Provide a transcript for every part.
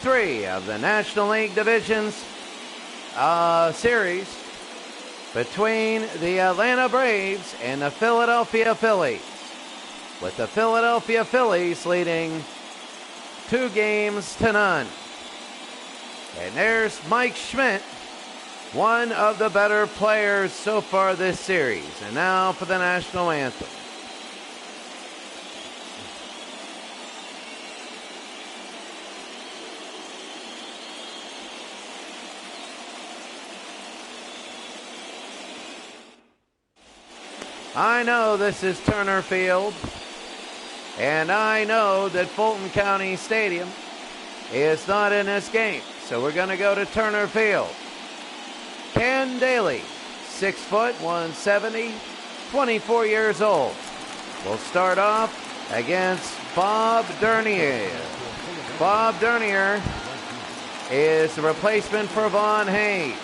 3 of the National League Divisions series between the Atlanta Braves and the Philadelphia Phillies, with the Philadelphia Phillies leading 2-0. And there's Mike Schmidt, one of the better players so far this series. And now for the national anthem. I know this is Turner Field, and I know that Fulton County Stadium is not in this game, so we're going to go to Turner Field. Ken Daly, 6 foot, 170, 24 years old. We'll start off against Bob Dernier. Bob Dernier is the replacement for Vaughn Hayes.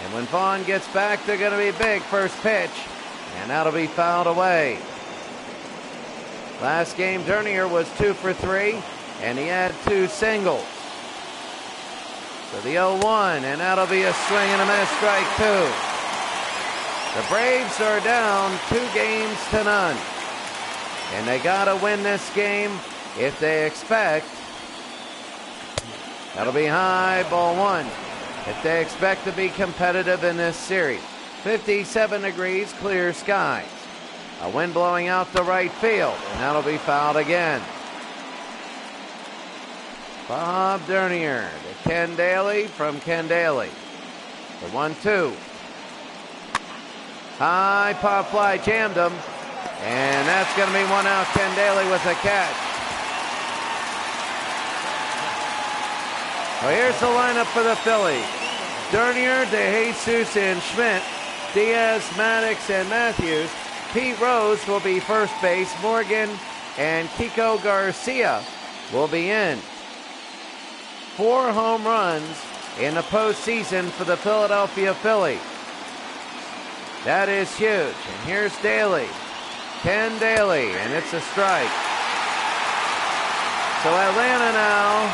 And when Vaughn gets back, they're going to be big. First pitch, and that'll be fouled away. Last game, Dernier was 2 for 3, and he had 2 singles. So the 0-1, and that'll be a swing and a miss, strike 2. The Braves are down 2-0, and they got to win this game if they expect. That'll be high, ball 1. If they expect to be competitive in this series. 57 degrees, clear skies. A wind blowing out to right field, and that'll be fouled again. Bob Dernier to Ken Daly from Ken Daly. The 1-2. High pop fly, jammed him, and that's going to be 1 out. Ken Daly with a catch. Well, here's the lineup for the Phillies. Dernier, De Jesus, and Schmidt. Diaz, Maddox, and Matthews. Pete Rose will be first base. Morgan and Kiko Garcia will be in. 4 home runs in the postseason for the Philadelphia Phillies. That is huge. And here's Daly. Ken Daly, and it's a strike. So Atlanta now.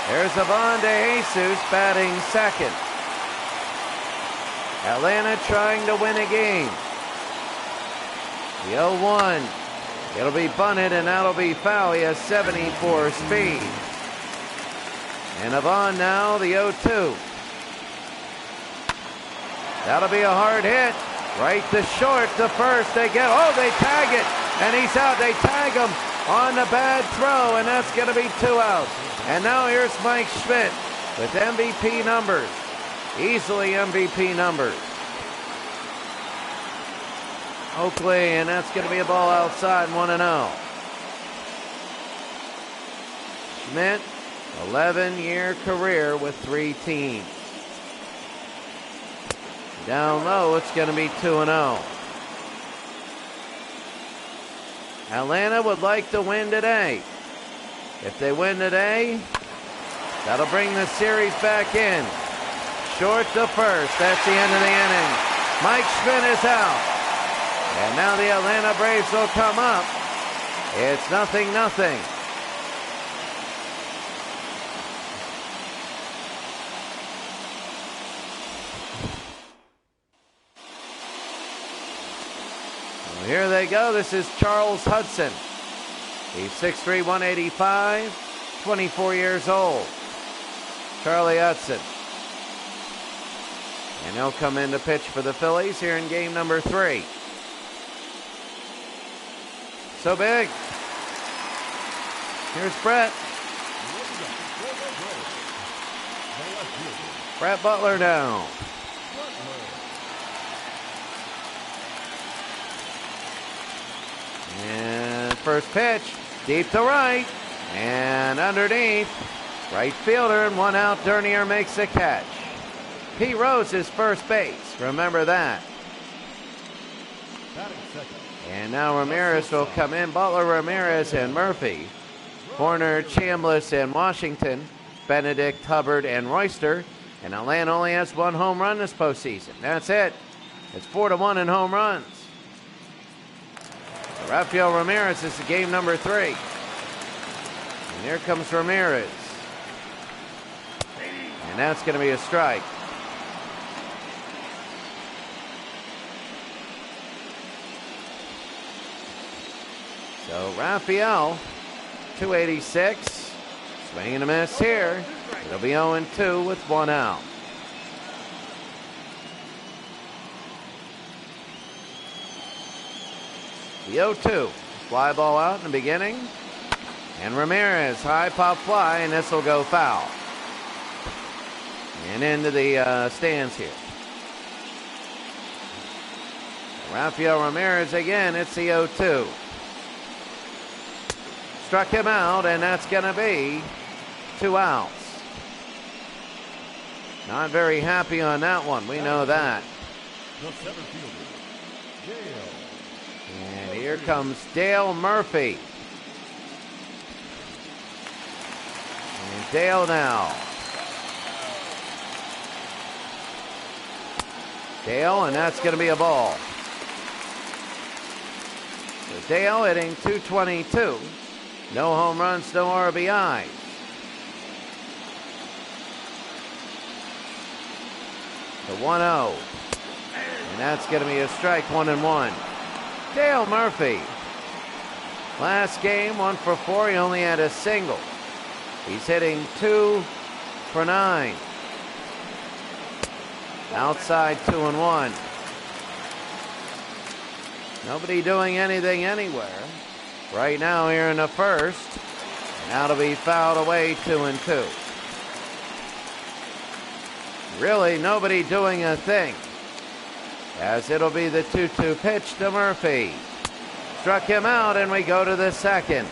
There's Ivan De Jesus batting second. Atlanta trying to win a game. The 0-1. It'll be bunted, and that'll be foul. He has 74 speed. And Ivan now, the 0-2. That'll be a hard hit. Right to short, to first. They tag it, and he's out. They tag him on the bad throw, and that's going to be 2 outs. And now here's Mike Schmidt with MVP numbers. Easily MVP numbers. Oakley, and that's going to be a ball outside, 1-0. Schmidt, 11-year career with 3 teams. Down low, it's going to be 2-0. Atlanta would like to win today. If they win today, that'll bring the series back in. Short to first. That's the end of the inning. Mike Schmidt is out. And now the Atlanta Braves will come up. It's 0-0. Well, here they go. This is Charles Hudson. He's 6'3", 185, 24 years old. Charlie Hudson. And he'll come in to pitch for the Phillies here in game number 3. So big. Here's Brett. Brett Butler down. And first pitch, deep to right. And underneath, right fielder, and 1 out. Dernier makes a catch. Pete Rose is first base. Remember that. And now Ramirez will come in. Butler, Ramirez, and Murphy. Horner, Chambliss, and Washington. Benedict, Hubbard, and Royster. And Atlanta only has 1 home run this postseason. That's it. It's 4-1 in home runs. Rafael Ramirez is the game number 3. And here comes Ramirez. And that's going to be a strike. So Raphael, 286. Swing and a miss here. It'll be 0-2 with 1 out. The 0-2. Fly ball out in the beginning. And Ramirez, high pop fly, and this will go foul. And into the stands here. Rafael Ramirez again, it's the 0-2. Struck him out, and that's going to be 2 outs. Not very happy on that one, we know that. And here comes Dale Murphy. And Dale now. Dale, and that's going to be a ball. So Dale hitting .222. No home runs, no RBI. The 1-0. And that's going to be a strike, 1-1. Dale Murphy. Last game, 1 for 4. He only had a single. He's hitting 2 for 9. Outside 2-1. Nobody doing anything anywhere. Right now here in the first. And that'll be fouled away 2-2. Really nobody doing a thing. As it'll be the 2-2 pitch to Murphy. Struck him out and we go to the second.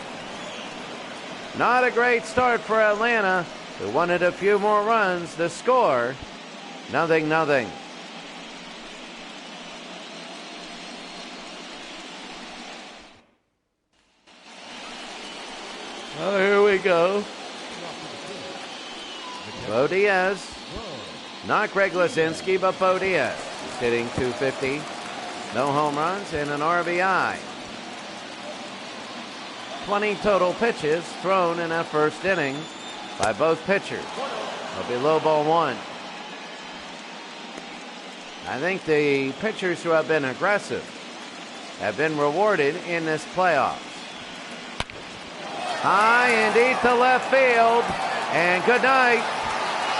Not a great start for Atlanta, who wanted a few more runs. The score, 0-0. Oh, here we go. Bo Diaz. Not Greg Lazinski, but Bo Diaz. He's hitting .250. No home runs and an RBI. 20 total pitches thrown in that first inning by both pitchers. It'll be low ball 1. I think the pitchers who have been aggressive have been rewarded in this playoffs. High and deep to left field, and good night.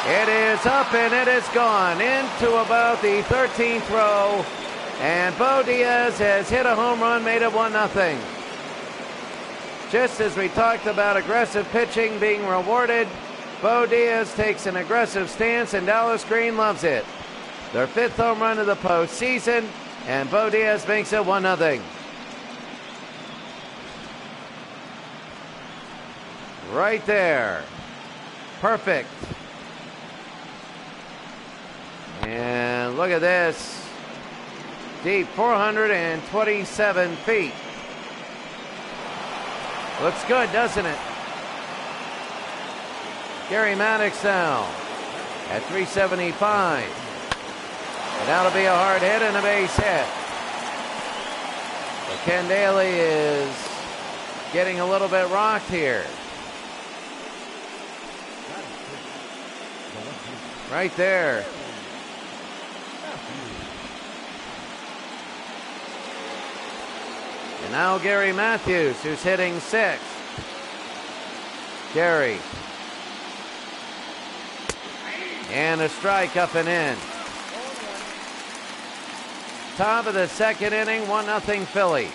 It is up and it is gone into about the 13th row, and Bo Diaz has hit a home run, made it 1-0. Just as we talked about aggressive pitching being rewarded, Bo Diaz takes an aggressive stance, and Dallas Green loves it. Their 5th home run of the postseason, and Bo Diaz makes it 1-0. Right there. Perfect. And look at this. Deep, 427 feet. Looks good, doesn't it? Gary Maddox now at 375. And that'll be a hard hit and a base hit. So Ken Daly is getting a little bit rocked here. Right there. And now Gary Matthews, who's hitting 6th. Gary. And a strike up and in. Top of the second inning, 1-0 Phillies.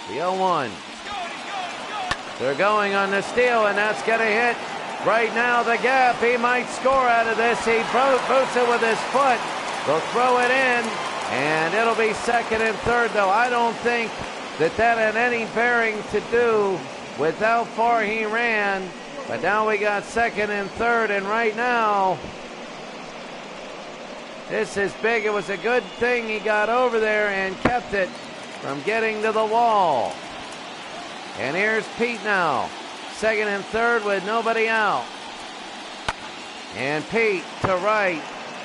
The 0-1. They're going on the steal, and that's going to hit right now the gap. He might score out of this. He boots it with his foot. They'll throw it in, and it'll be second and third, though. I don't think that had any bearing to do with how far he ran. But now we got second and third, and right now, this is big. It was a good thing he got over there and kept it from getting to the wall. And here's Pete now. Second and third with nobody out. And Pete to right.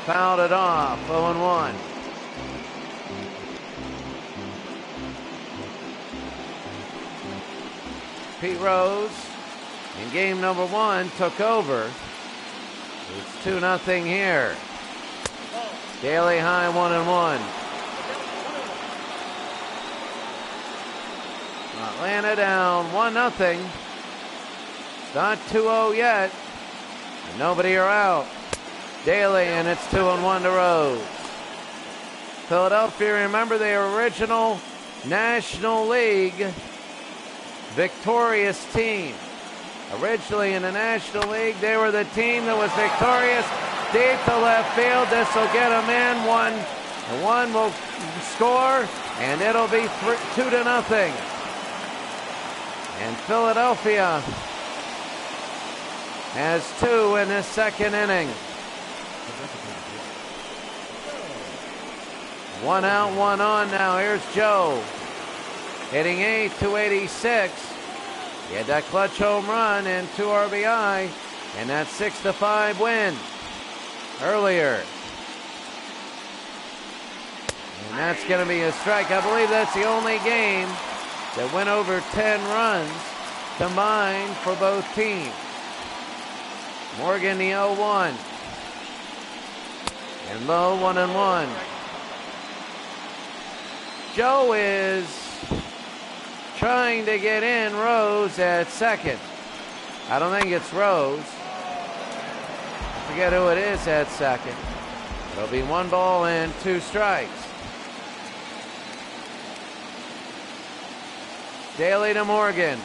Fouled it off. 0-1. Pete Rose in game number 1 took over. It's 2-0 here. Daly high 1-1. Atlanta down 1-0. It's not 2-0 yet. And nobody are out. Daly, and it's 2-1 to Rose. Philadelphia, remember, the original National League victorious team. Originally in the National League, they were the team that was victorious. Deep to left field. This will get them in. One will score, and it'll be 2-0. And Philadelphia has 2 in this second inning. 1 out, 1 on now. Here's Joe hitting 286. He had that clutch home run and 2 RBI, and that 6-5 win earlier. And that's going to be a strike. I believe that's the only game that went over 10 runs combined for both teams. Morgan the 0-1. And low 1-1. Joe is trying to get in Rose at second. I don't think it's Rose. I forget who it is at second. It'll be 1 ball and 2 strikes. Daly to Morgan.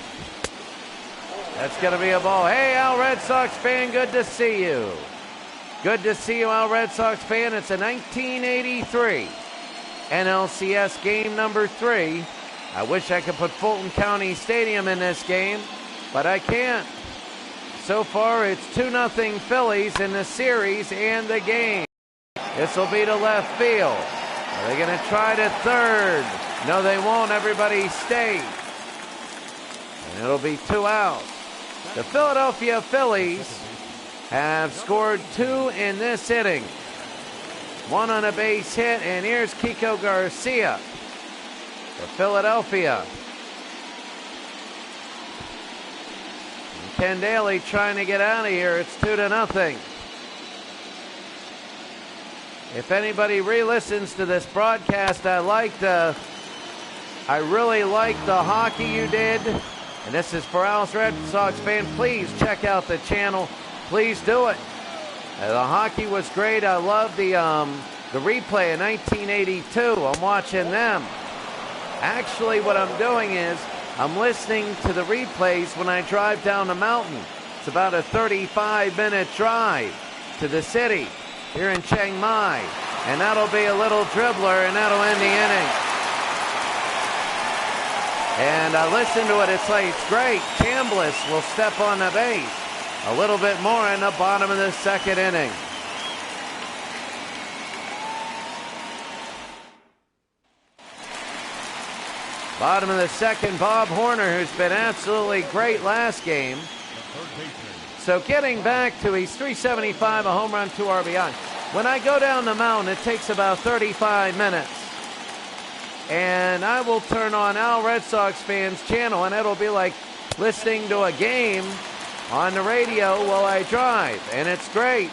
That's going to be a ball. Hey, Al Red Sox fan, good to see you. Good to see you, Al Red Sox fan. It's a 1983 NLCS game number 3. I wish I could put Fulton County Stadium in this game, but I can't. So far, it's 2-0 Phillies in the series and the game. This will be to left field. Are they going to try to third? No, they won't. Everybody stays. And it'll be 2 outs. The Philadelphia Phillies have scored 2 in this inning. 1 on a base hit, and here's Kiko Garcia for Philadelphia. And Ken Daly trying to get out of here. It's 2-0. If anybody re-listens to this broadcast, I really like the hockey you did. And this is for Al's Red Sox fan. Please check out the channel. Please do it. The hockey was great. I love the replay in 1982. I'm watching them. Actually, what I'm doing is I'm listening to the replays when I drive down the mountain. It's about a 35-minute drive to the city here in Chiang Mai. And that'll be a little dribbler, and that'll end the inning. And I listen to it. It's like, it's great. Chambliss will step on the base. A little bit more in the bottom of the second inning. Bottom of the second, Bob Horner, who's been absolutely great last game. So getting back to, he's 375, a home run, 2 RBI. When I go down the mountain, it takes about 35 minutes. And I will turn on Al Red Sox fans channel, and it'll be like listening to a game on the radio while I drive, and it's great.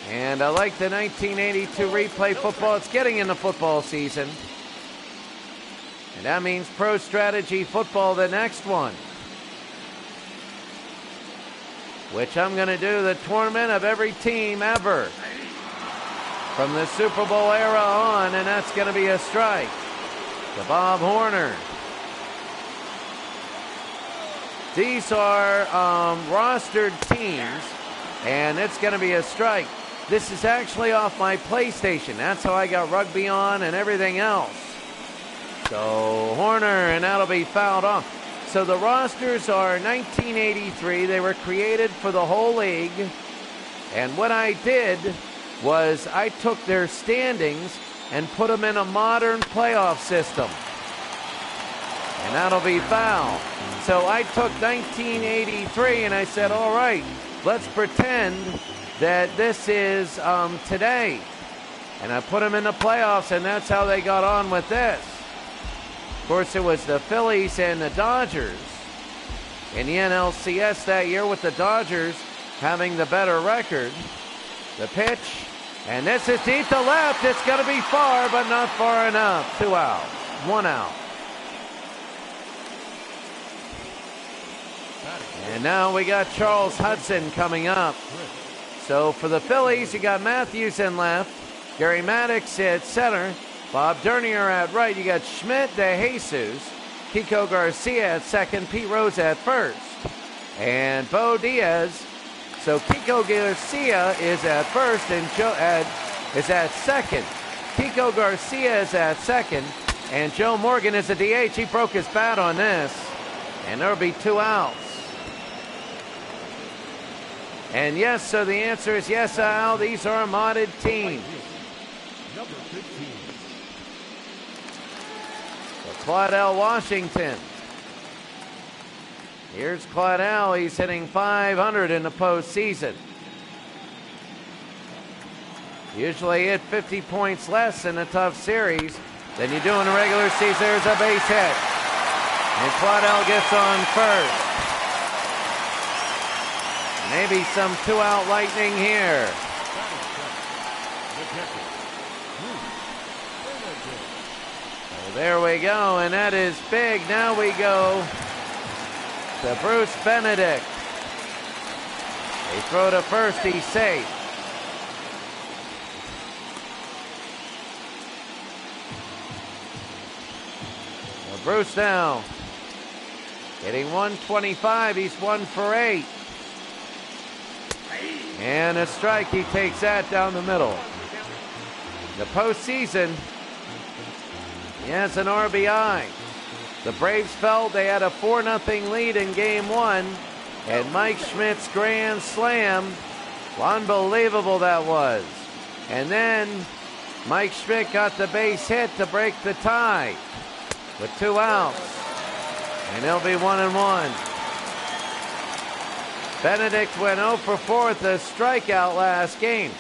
And I like the 1982 replay football. It's getting into football season. And that means Pro Strategy Football, the next one. Which I'm going to do the tournament of every team ever. From the Super Bowl era on, and that's going to be a strike. To Bob Horner. These are rostered teams, and it's going to be a strike. This is actually off my PlayStation. That's how I got rugby on and everything else. So Horner, and that'll be fouled off. So the rosters are 1983. They were created for the whole league. And what I did was I took their standings and put them in a modern playoff system. And that'll be foul. So I took 1983 and I said, all right, let's pretend that this is today. And I put them in the playoffs, and that's how they got on with this. Of course, it was the Phillies and the Dodgers in the NLCS that year, with the Dodgers having the better record. The pitch, and this is deep to left. It's going to be far, but not far enough. 2 outs, 1 out. And now we got Charles Hudson coming up. So for the Phillies, you got Matthews in left, Gary Maddox at center, Bob Dernier at right. You got Schmidt, De Jesus, Kiko Garcia at second, Pete Rose at first, and Bo Diaz. So Kiko Garcia is at first and Joe is at second. Kiko Garcia is at second, and Joe Morgan is a DH. He broke his bat on this, and there'll be 2 outs. And yes, so the answer is yes, Al. These are modded teams. Number 15. So Claudel Washington. Here's Claudel. He's hitting .500 in the postseason. Usually hit 50 points less in a tough series than you do in the regular season. There's a base hit. And Claudel gets on first. Maybe some 2-out lightning here. So there we go, and that is big. Now we go to Bruce Benedict. They throw to first, he's safe. So Bruce now hitting .125, he's 1 for 8. And a strike, he takes that down the middle. The postseason, he has an RBI. The Braves felt they had a 4-0 lead in game 1, and Mike Schmidt's grand slam, unbelievable that was. And then Mike Schmidt got the base hit to break the tie with 2 outs, and they'll be 1-1. Benedict went 0 for 4 with a strikeout last game.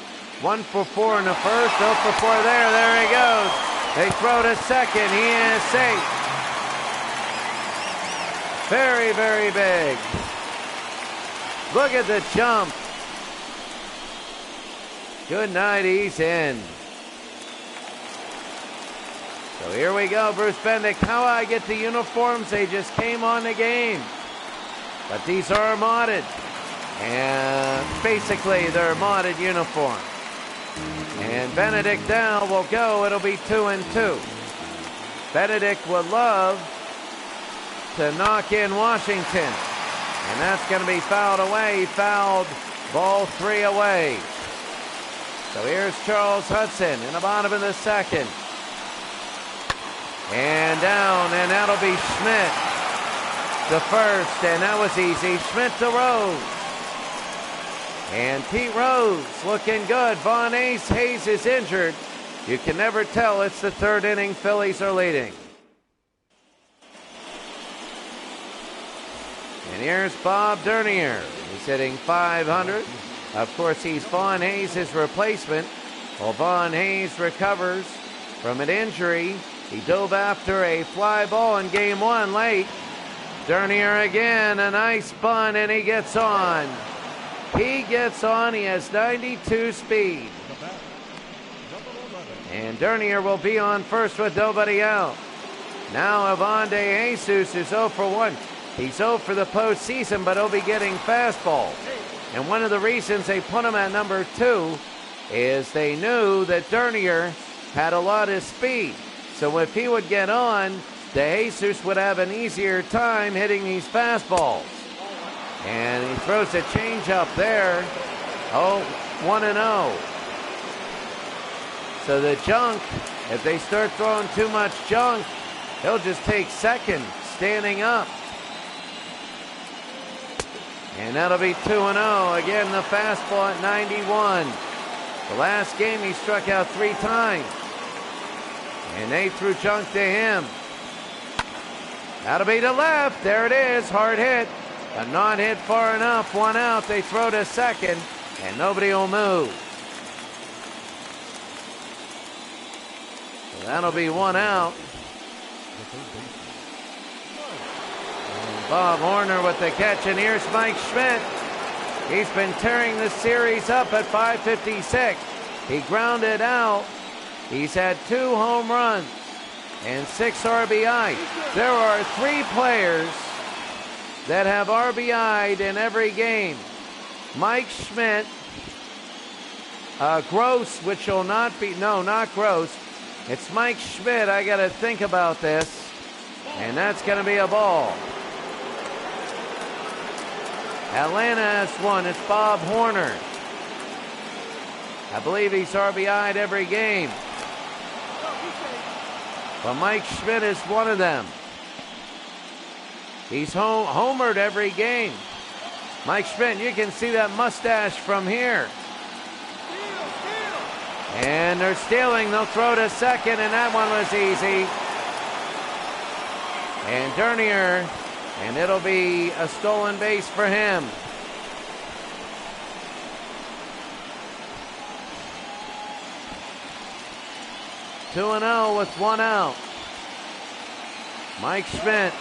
1 for 4 in the first, 0 for 4 there. There he goes. They throw to second. He is safe. Very, very big. Look at the jump. Good night, he's in. So here we go, Bruce Benedict. How I get the uniforms? They just came on the game. But these are modded. And basically they're modded uniforms. And Benedict now will go. It'll be 2-2. Benedict would love to knock in Washington. And that's going to be fouled away. He fouled ball 3 away. So here's Charles Hudson in the bottom of the second. And down, and that'll be Schmidt to first, and that was easy. Schmidt to Rose. And Pete Rose looking good. Von Hayes is injured. You can never tell. It's the 3rd inning. Phillies are leading. And here's Bob Dernier. He's hitting .500. Of course, he's Von Hayes' replacement. Well, Von Hayes recovers from an injury. He dove after a fly ball in game 1 late. Dernier again, a nice bunt, and he gets on. He gets on. He has 92 speed. And Dernier will be on first with nobody out. Now Ivan De Jesus is 0 for 1. He's 0 for the postseason, but he'll be getting fastballs. And one of the reasons they put him at number 2 is they knew that Dernier had a lot of speed. So if he would get on, De Jesus would have an easier time hitting these fastballs. And he throws a changeup there. Oh, 1-0. So the junk, if they start throwing too much junk, he'll just take second, standing up. And that'll be 2-0. Again, the fastball at 91. The last game he struck out 3 times. And they threw junk to him. That'll be to left. There it is. Hard hit. But not hit far enough. 1 out. They throw to second. And nobody will move. That'll be one out. And Bob Horner with the catch, and here's Mike Schmidt. He's been tearing the series up at 556. He grounded out. He's had 2 home runs and 6 RBI. There are 3 players that have RBI'd in every game. Mike Schmidt, Gross, which will not be, no, not Gross. It's Mike Schmidt. I got to think about this. And that's going to be a ball. Atlanta has 1. It's Bob Horner. I believe he's RBI'd every game. But Mike Schmidt is one of them. He's homered every game. Mike Schmidt, you can see that mustache from here. And they're stealing. They'll throw to second, and that one was easy. And Dernier, and it'll be a stolen base for him. Two and 0 with 1 out. Mike Schmidt.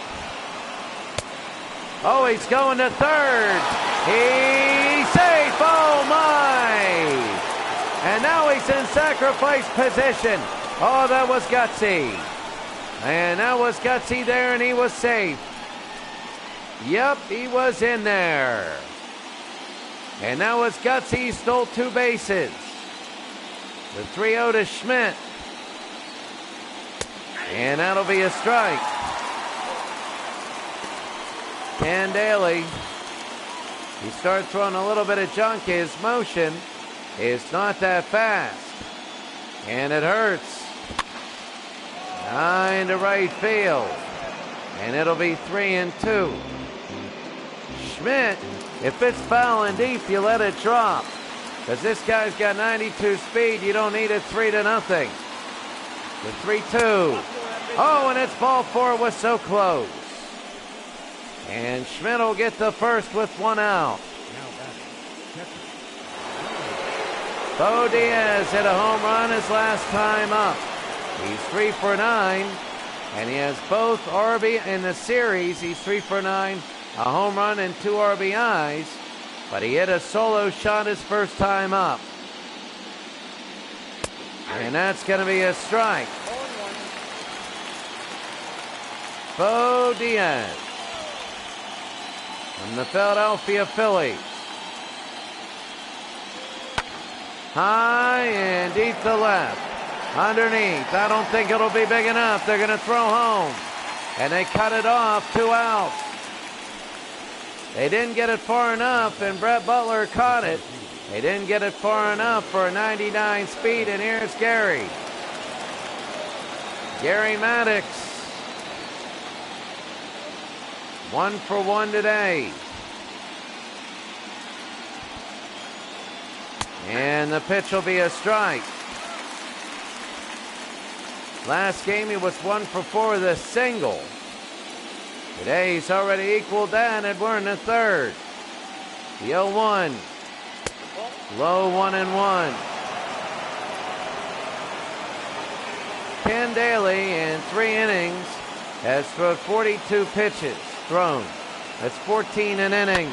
Oh, he's going to third. He's safe. Oh, my. And now he's in sacrifice position. Oh, that was gutsy. And that was gutsy there, and he was safe. Yep, he was in there. And that was gutsy. He stole 2 bases. The 3-0 to Schmidt. And that'll be a strike. Ken Daly, he started throwing a little bit of junk. His motion is not that fast. And it hurts. 9 to right field. And it'll be 3-2. Schmidt, if it's foul and deep, you let it drop. Because this guy's got 92 speed. You don't need it 3-0. The 3-2. Oh, and it's ball 4. Was so close. And Schmidt will get the first with 1 out. Bo Diaz hit a home run his last time up. He's 3 for 9, and he has both RB in the series. He's 3 for 9, a home run and 2 RBIs, but he hit a solo shot his first time up. And that's going to be a strike. Bo Diaz from the Philadelphia Phillies. High and deep to left. Underneath. I don't think it'll be big enough. They're going to throw home. And they cut it off. 2 outs. They didn't get it far enough, and Brett Butler caught it. They didn't get it far enough for a 99 speed, and here's Gary. Gary Maddox. 1 for 1 today. And the pitch will be a strike. Last game he was 1 for 4 with a single. Today he's already equaled that, and we're in the 3rd. The 0-1. Low 1-1. Ken Daly in 3 innings has thrown 42 pitches thrown. That's 14 an inning.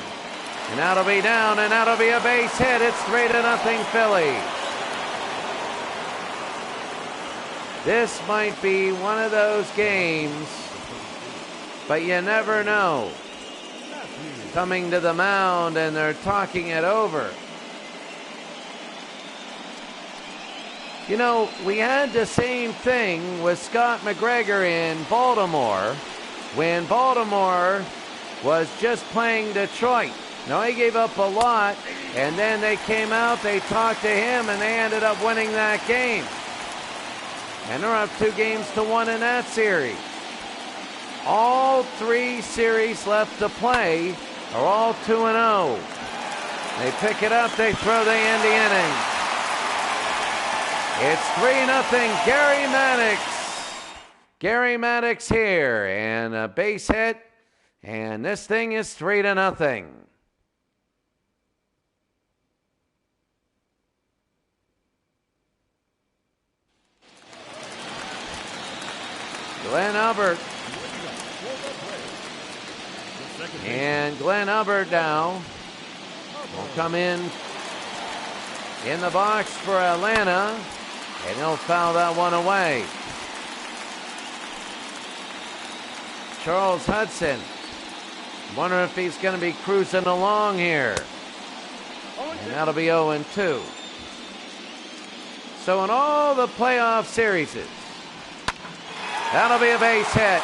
And that'll be down, and that'll be a base hit. It's 3-0 Phillies. This might be one of those games, but you never know. Coming to the mound, and they're talking it over. You know, we had the same thing with Scott McGregor in Baltimore when Baltimore was just playing Detroit. Now, he gave up a lot, and then they came out, they talked to him, and they ended up winning that game. And they're up 2-1 in that series. All 3 series left to play are all 2-0. They pick it up, they throw, they end the inning. It's 3-0 Gary Maddox. Gary Maddox here, and a base hit, and this thing is 3-0. Glenn Hubbard. And Glenn Hubbard now will come in the box for Atlanta, and he'll foul that one away. Charles Hudson. Wonder if he's going to be cruising along here. And that'll be 0-2. So in all the playoff series, that'll be a base hit.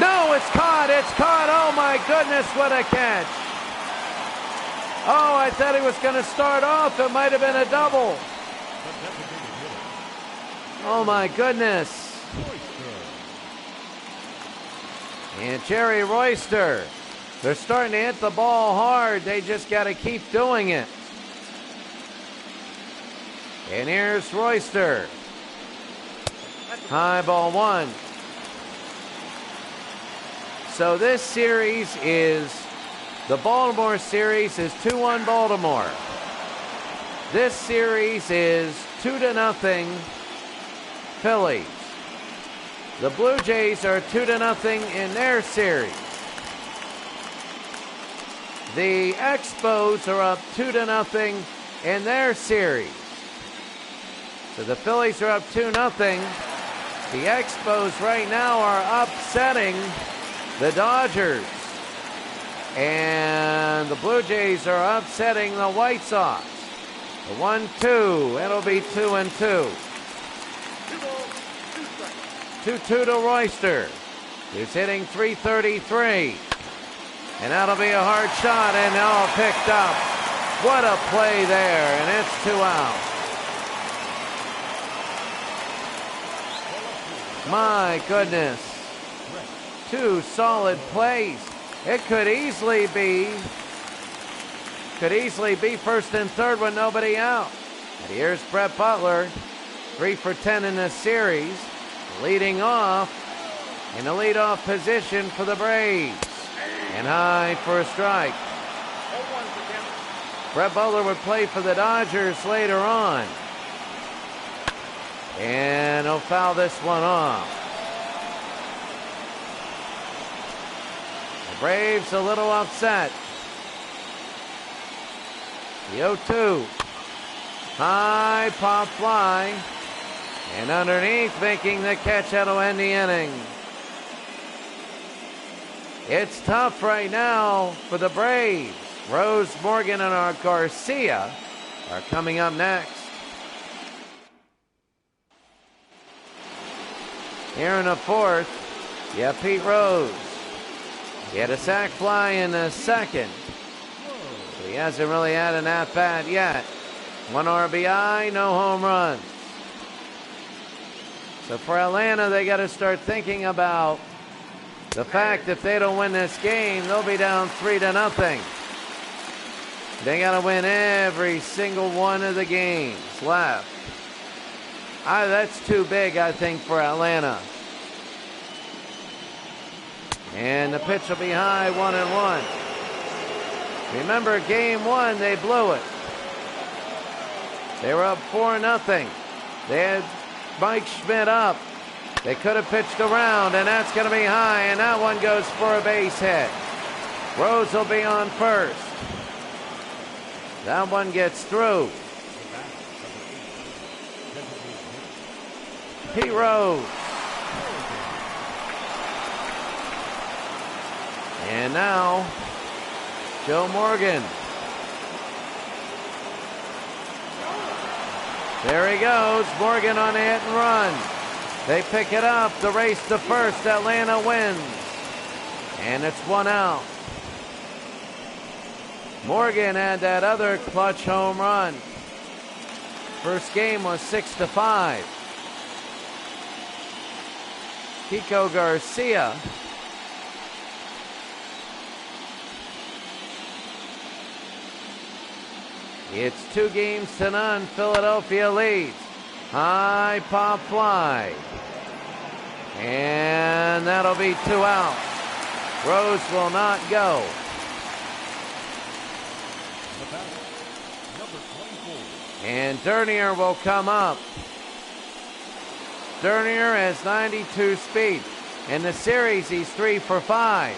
No, it's caught. It's caught. Oh, my goodness, what a catch. Oh, I thought he was going to start off. It might have been a double. Oh, my goodness. And Jerry Royster. They're starting to hit the ball hard. They just got to keep doing it. And here's Royster. High ball one. So this series is, the Baltimore series is 2-1 Baltimore. This series is 2-0 Phillies. The Blue Jays are 2-0 in their series. The Expos are up 2-0 in their series. So the Phillies are up 2-0. The Expos right now are upsetting the Dodgers. And the Blue Jays are upsetting the White Sox. The 1-2, it'll be 2-2. 2-2 to Royster, who's hitting .333. And that'll be a hard shot, and all picked up. What a play there, and it's 2 out. My goodness. 2 solid plays. It could easily be first and third with nobody out. And here's Brett Butler, 3 for 10 in this series, leading off in the leadoff position for the Braves. And high for a strike. Brett Butler would play for the Dodgers later on. And he'll foul this one off. The Braves a little upset. The 0-2. High pop fly. And underneath, making the catch that'll end the inning. It's tough right now for the Braves. Rose, Morgan, and Garcia are coming up next. Here in the fourth, you have Pete Rose. He had a sac fly in the second. So he hasn't really had an at-bat yet. 1 RBI, no home runs. So for Atlanta, they got to start thinking about the fact if they don't win this game, they'll be down 3-0. They got to win every single one of the games left. That's too big, I think, for Atlanta. And the pitch will be high, 1-1. Remember, game one, they blew it. They were up 4-0. They had Mike Schmidt up. They could have pitched around, and that's going to be high, and that one goes for a base hit. Rose will be on first. That one gets through. Pete Rose. And now, Joe Morgan. There he goes. Morgan on a hit and run. They pick it up. The race to first. Atlanta wins. And it's 1 out. Morgan had that other clutch home run. First game was 6-5. Kiko Garcia. It's 2-0. Philadelphia leads. High pop fly. And that'll be 2 out. Rose will not go. And Dernier will come up. Sternier has 92 speed. In the series, he's 3 for 5.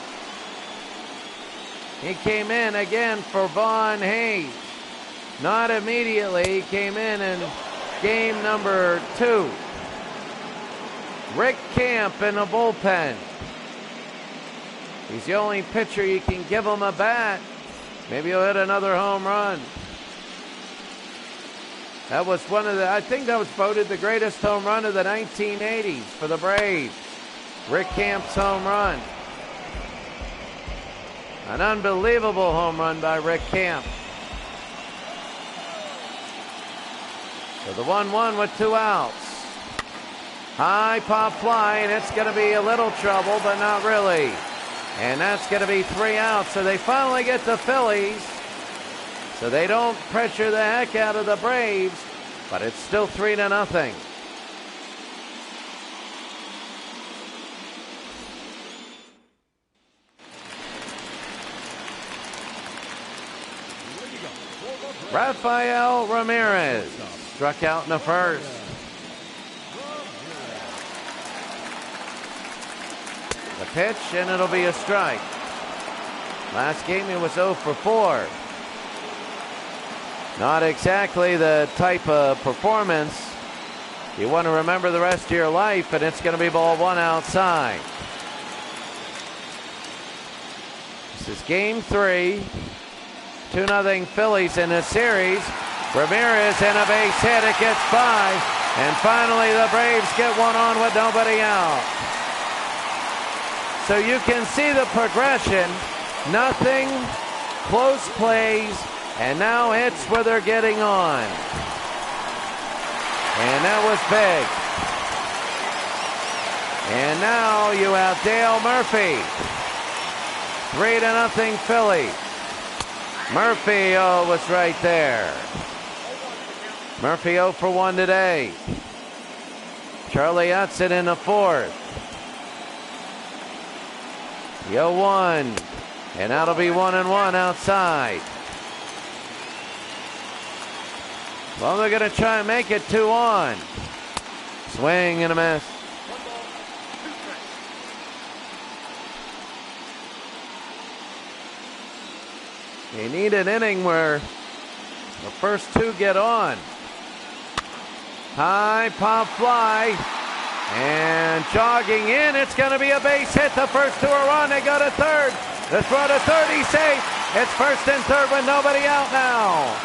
He came in again for Vaughn Hayes. Not immediately. He came in game number 2. Rick Camp in the bullpen. He's the only pitcher you can give him a bat. Maybe he'll hit another home run. That was I think that was voted the greatest home run of the 1980s for the Braves. Rick Camp's home run. An unbelievable home run by Rick Camp. So the 1-1 with 2 outs. High pop fly, and it's going to be a little trouble, but not really. And that's going to be 3 outs. So they finally get the Phillies. So they don't pressure the heck out of the Braves, but it's still 3-0. Rafael Ramirez struck out in the first. The pitch, and it'll be a strike. Last game he was 0 for 4. Not exactly the type of performance you want to remember the rest of your life, and it's going to be ball 1 outside. This is game 3. 2-0 Phillies in this series. Ramirez and a base hit. It gets by. And finally the Braves get one on with nobody out. So you can see the progression. Nothing, close plays, and now hits where they're getting on. And that was big. And now you have Dale Murphy. 3-0 Philly. Murphy, was right there. Murphy 0 for 1 today. Charlie Hudson in the 4th. The 0-1. And that'll be 1-1 outside. Well, they're going to try and make it 2-on. Swing and a miss. You need an inning where the first 2 get on. High pop fly. And jogging in. It's going to be a base hit. The first 2 are on. They go to third. The throw to third. He's safe. It's first and third with nobody out now.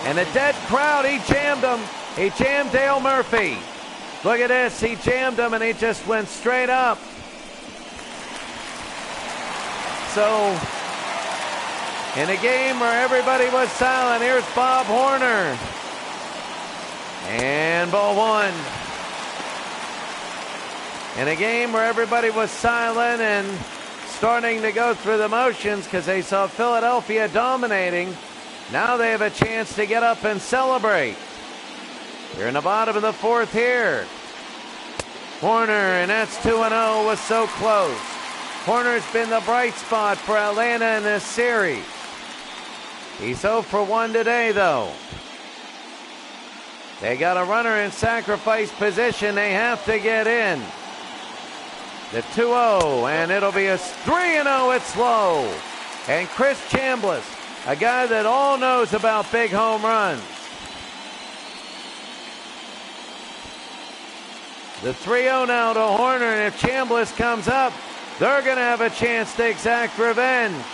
And a dead crowd. He jammed him. He jammed Dale Murphy. Look at this. He jammed him and he just went straight up. So, in a game where everybody was silent, here's Bob Horner. And ball 1. In a game where everybody was silent and starting to go through the motions because they saw Philadelphia dominating, now they have a chance to get up and celebrate. You're in the bottom of the 4th here. Horner, and that's 2-0, was so close. Horner's been the bright spot for Atlanta in this series. He's 0 for 1 today, though. They got a runner in sacrifice position. They have to get in. The 2-0, and it'll be a 3-0. It's low. And Chris Chambliss, a guy that all knows about big home runs. The 3-0 now to Horner, and if Chambliss comes up, they're going to have a chance to exact revenge.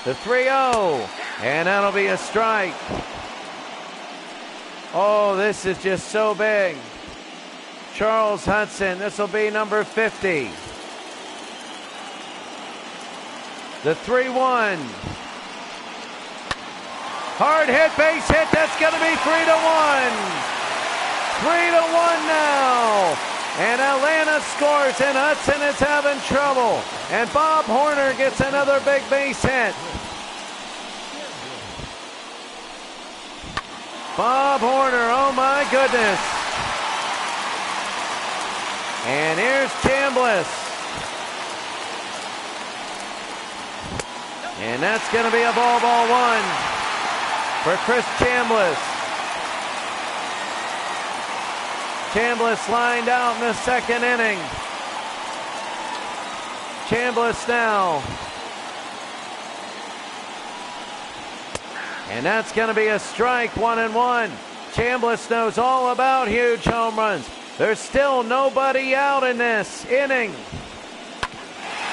The 3-0, and that'll be a strike. Oh, this is just so big. Charles Hudson, this will be number 50. The 3-1. Hard hit, base hit, that's going to be 3-1. 3-1 now. And Atlanta scores, and Hudson is having trouble. And Bob Horner gets another big base hit. Bob Horner, oh my goodness. And here's Chambliss. And that's going to be a ball 1 for Chris Chambliss. Chambliss lined out in the second inning. Chambliss now. And that's going to be a strike, 1-1. Chambliss knows all about huge home runs. There's still nobody out in this inning.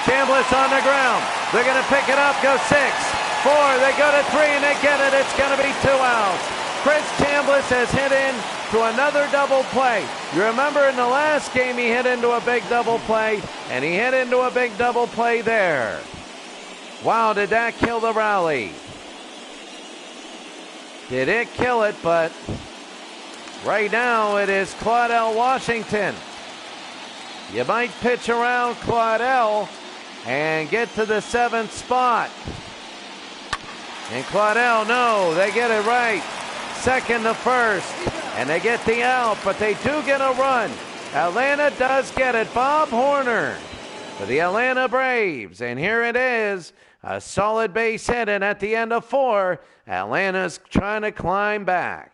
Chambliss on the ground. They're going to pick it up, go 6, 4. They go to 3 and they get it. It's going to be 2 outs. Chris Chambliss has hit in to another double play. You remember in the last game he hit into a big double play, and he hit into a big double play there. Wow, did that kill the rally? Did it kill it? But right now it is Claudell Washington. You might pitch around Claudell and get to the 7th spot. And Claudell, no, they get it right. Second to first, and they get the out, but they do get a run. Atlanta does get it. Bob Horner for the Atlanta Braves, and here it is, a solid base hit, and at the end of 4, Atlanta's trying to climb back.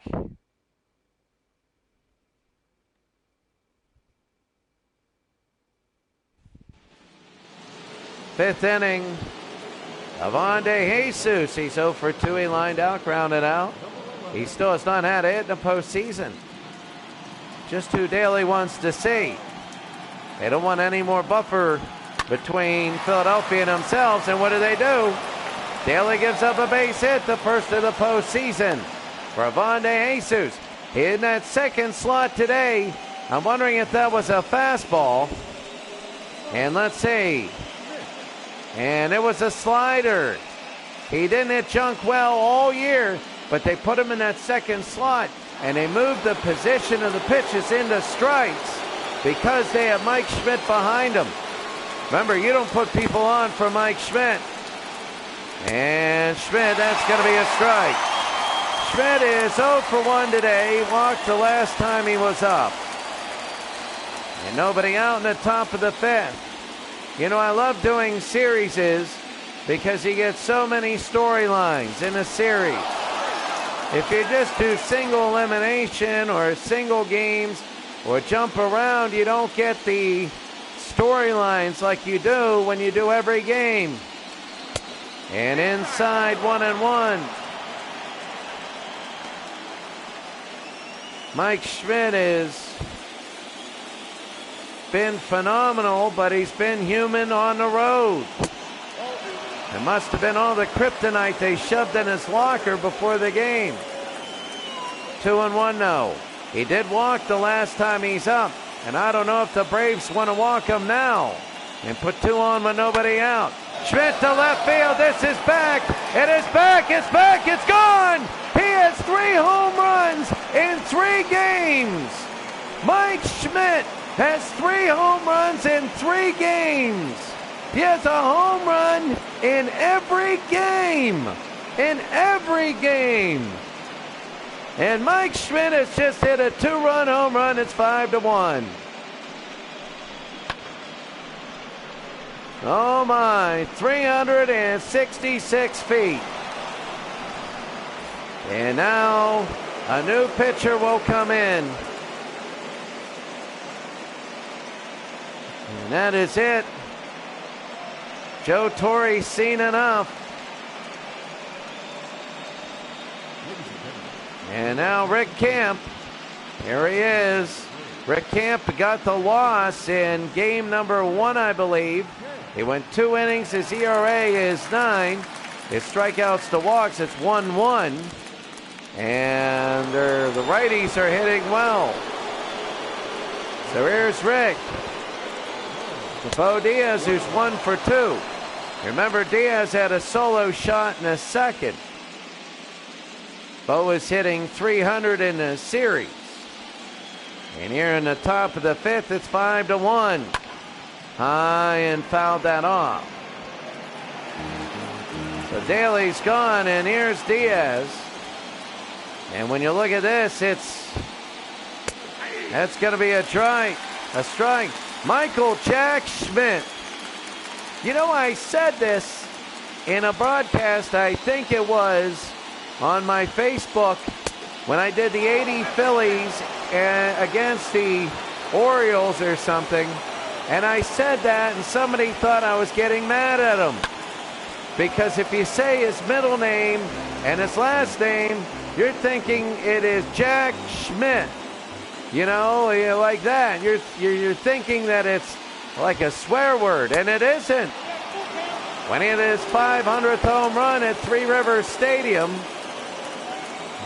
Fifth inning, Avonde Jesus, he's 0 for 2, he lined out, grounded out. He still has not had a hit in the postseason. Just who Daly wants to see. They don't want any more buffer between Philadelphia and themselves, and what do? Daly gives up a base hit, the first of the postseason for Avonde Jesus. In that second slot today, I'm wondering if that was a fastball. And let's see. And it was a slider. He didn't hit junk well all year, but they put him in that second slot, and they moved the position of the pitches into strikes because they have Mike Schmidt behind him. Remember, you don't put people on for Mike Schmidt. And Schmidt, that's going to be a strike. Schmidt is 0 for 1 today. He walked the last time he was up. And nobody out in the top of the 5th. You know, I love doing series because you get so many storylines in a series. If you just do single elimination or single games or jump around, you don't get the storylines like you do when you do every game. And inside, 1-1. Mike Schmidt has been phenomenal, but he's been human on the road. It must have been all the kryptonite they shoved in his locker before the game. 2-1 no. He did walk the last time he's up, and I don't know if the Braves want to walk him now and put 2 on with nobody out. Schmidt to left field. This is back. It is back. It's back. It's gone. He has 3 home runs in 3 games. Mike Schmidt has 3 home runs in 3 games. He has a home run in every game. In every game. And Mike Schmidt has just hit a 2-run home run. It's 5-1. Oh my, 366 feet. And now a new pitcher will come in. And that is it. Joe Torre's seen enough. And now Rick Camp. Here he is. Rick Camp got the loss in game number 1, I believe. He went 2 innings. His ERA is 9. His strikeouts to walks, it's 1-1. And the righties are hitting well. So here's Rick. Bo Diaz, who's 1 for 2. Remember, Diaz had a solo shot in the second. Bo is hitting 300 in the series. And here in the top of the 5th, it's 5-1. High and fouled that off. So Daly's gone, and here's Diaz. And when you look at this, that's going to be a strike. Michael Jack Schmidt. You know, I said this in a broadcast, I think it was on my Facebook, when I did the 80 Phillies against the Orioles or something, and I said that, and somebody thought I was getting mad at him. Because if you say his middle name and his last name, you're thinking it is Jack Schmidt. You know, like that. You're thinking that it's like a swear word, and it isn't. When he hit his 500th home run at Three Rivers Stadium,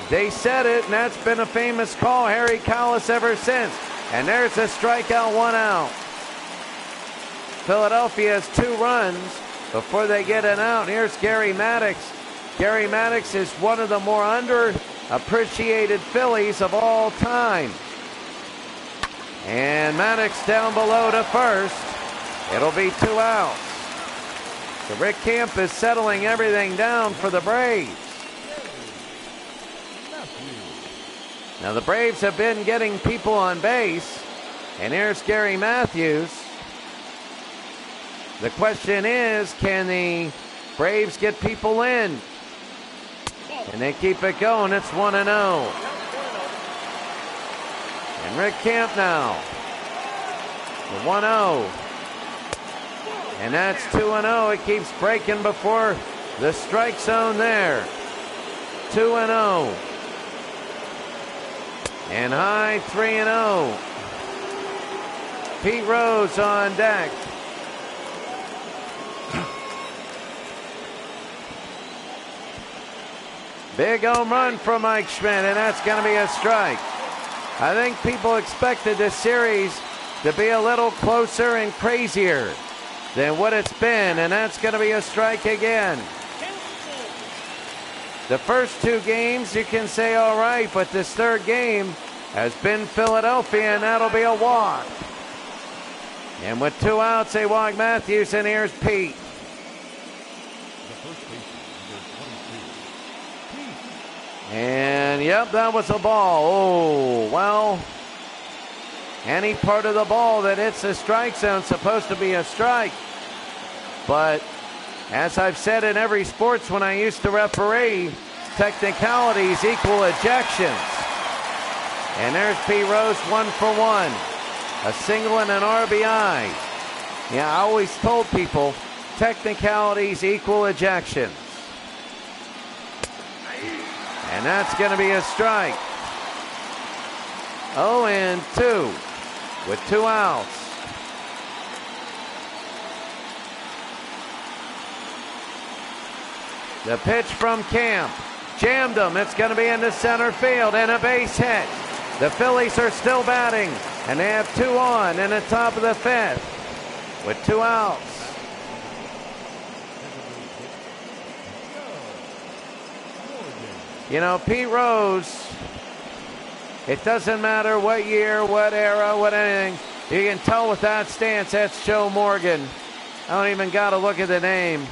they said it, and that's been a famous call, Harry Collis, ever since. And there's a strikeout, 1 out. Philadelphia has 2 runs before they get an out. Here's Gary Maddox. Gary Maddox is one of the more underappreciated Phillies of all time. And Maddox down below to first. It'll be 2 outs. So Rick Camp is settling everything down for the Braves. Now the Braves have been getting people on base. And here's Gary Matthews. The question is, can the Braves get people in? And they keep it going. It's 1-0. And Rick Camp now. The 1-0. And that's 2-0. It keeps breaking before the strike zone there. 2-0. And high 3-0. Pete Rose on deck. Big home run from Mike Schmidt, and that's going to be a strike. I think people expected this series to be a little closer and crazier than what it's been, and that's going to be a strike again. The first 2 games you can say all right, but this 3rd game has been Philadelphia, and that'll be a walk. And with 2 outs, they walk Matthews, and here's Pete. And yep, that was a ball. Oh, well, any part of the ball that hits the strike zone is supposed to be a strike. But as I've said in every sports when I used to referee, technicalities equal ejections. And there's Pete Rose, 1 for 1. A single and an RBI. Yeah, I always told people technicalities equal ejections. And that's going to be a strike. 0-2 with 2 outs. The pitch from Camp. Jammed him. It's going to be into center field and a base hit. The Phillies are still batting, and they have 2 on in the top of the 5th with 2 outs. You know, Pete Rose, it doesn't matter what year, what era, what anything. You can tell with that stance, that's Joe Morgan. I don't even got to look at the name.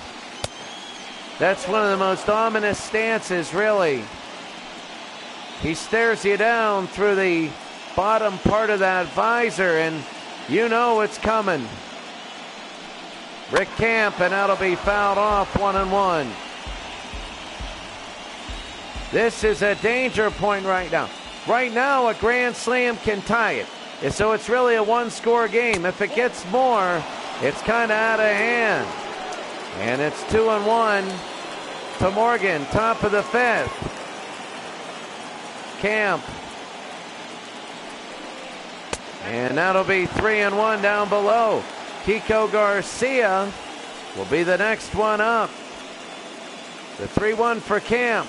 That's one of the most ominous stances, really. He stares you down through the bottom part of that visor, and you know it's coming. Rick Camp, and that'll be fouled off, 1-1. This is a danger point right now. Right now, a grand slam can tie it. And so it's really a 1-score game. If it gets more, it's kind of out of hand. And it's 2-1 to Morgan, top of the 5th. Camp. And that'll be 3-1 down below. Kiko Garcia will be the next one up. The 3-1 for Camp.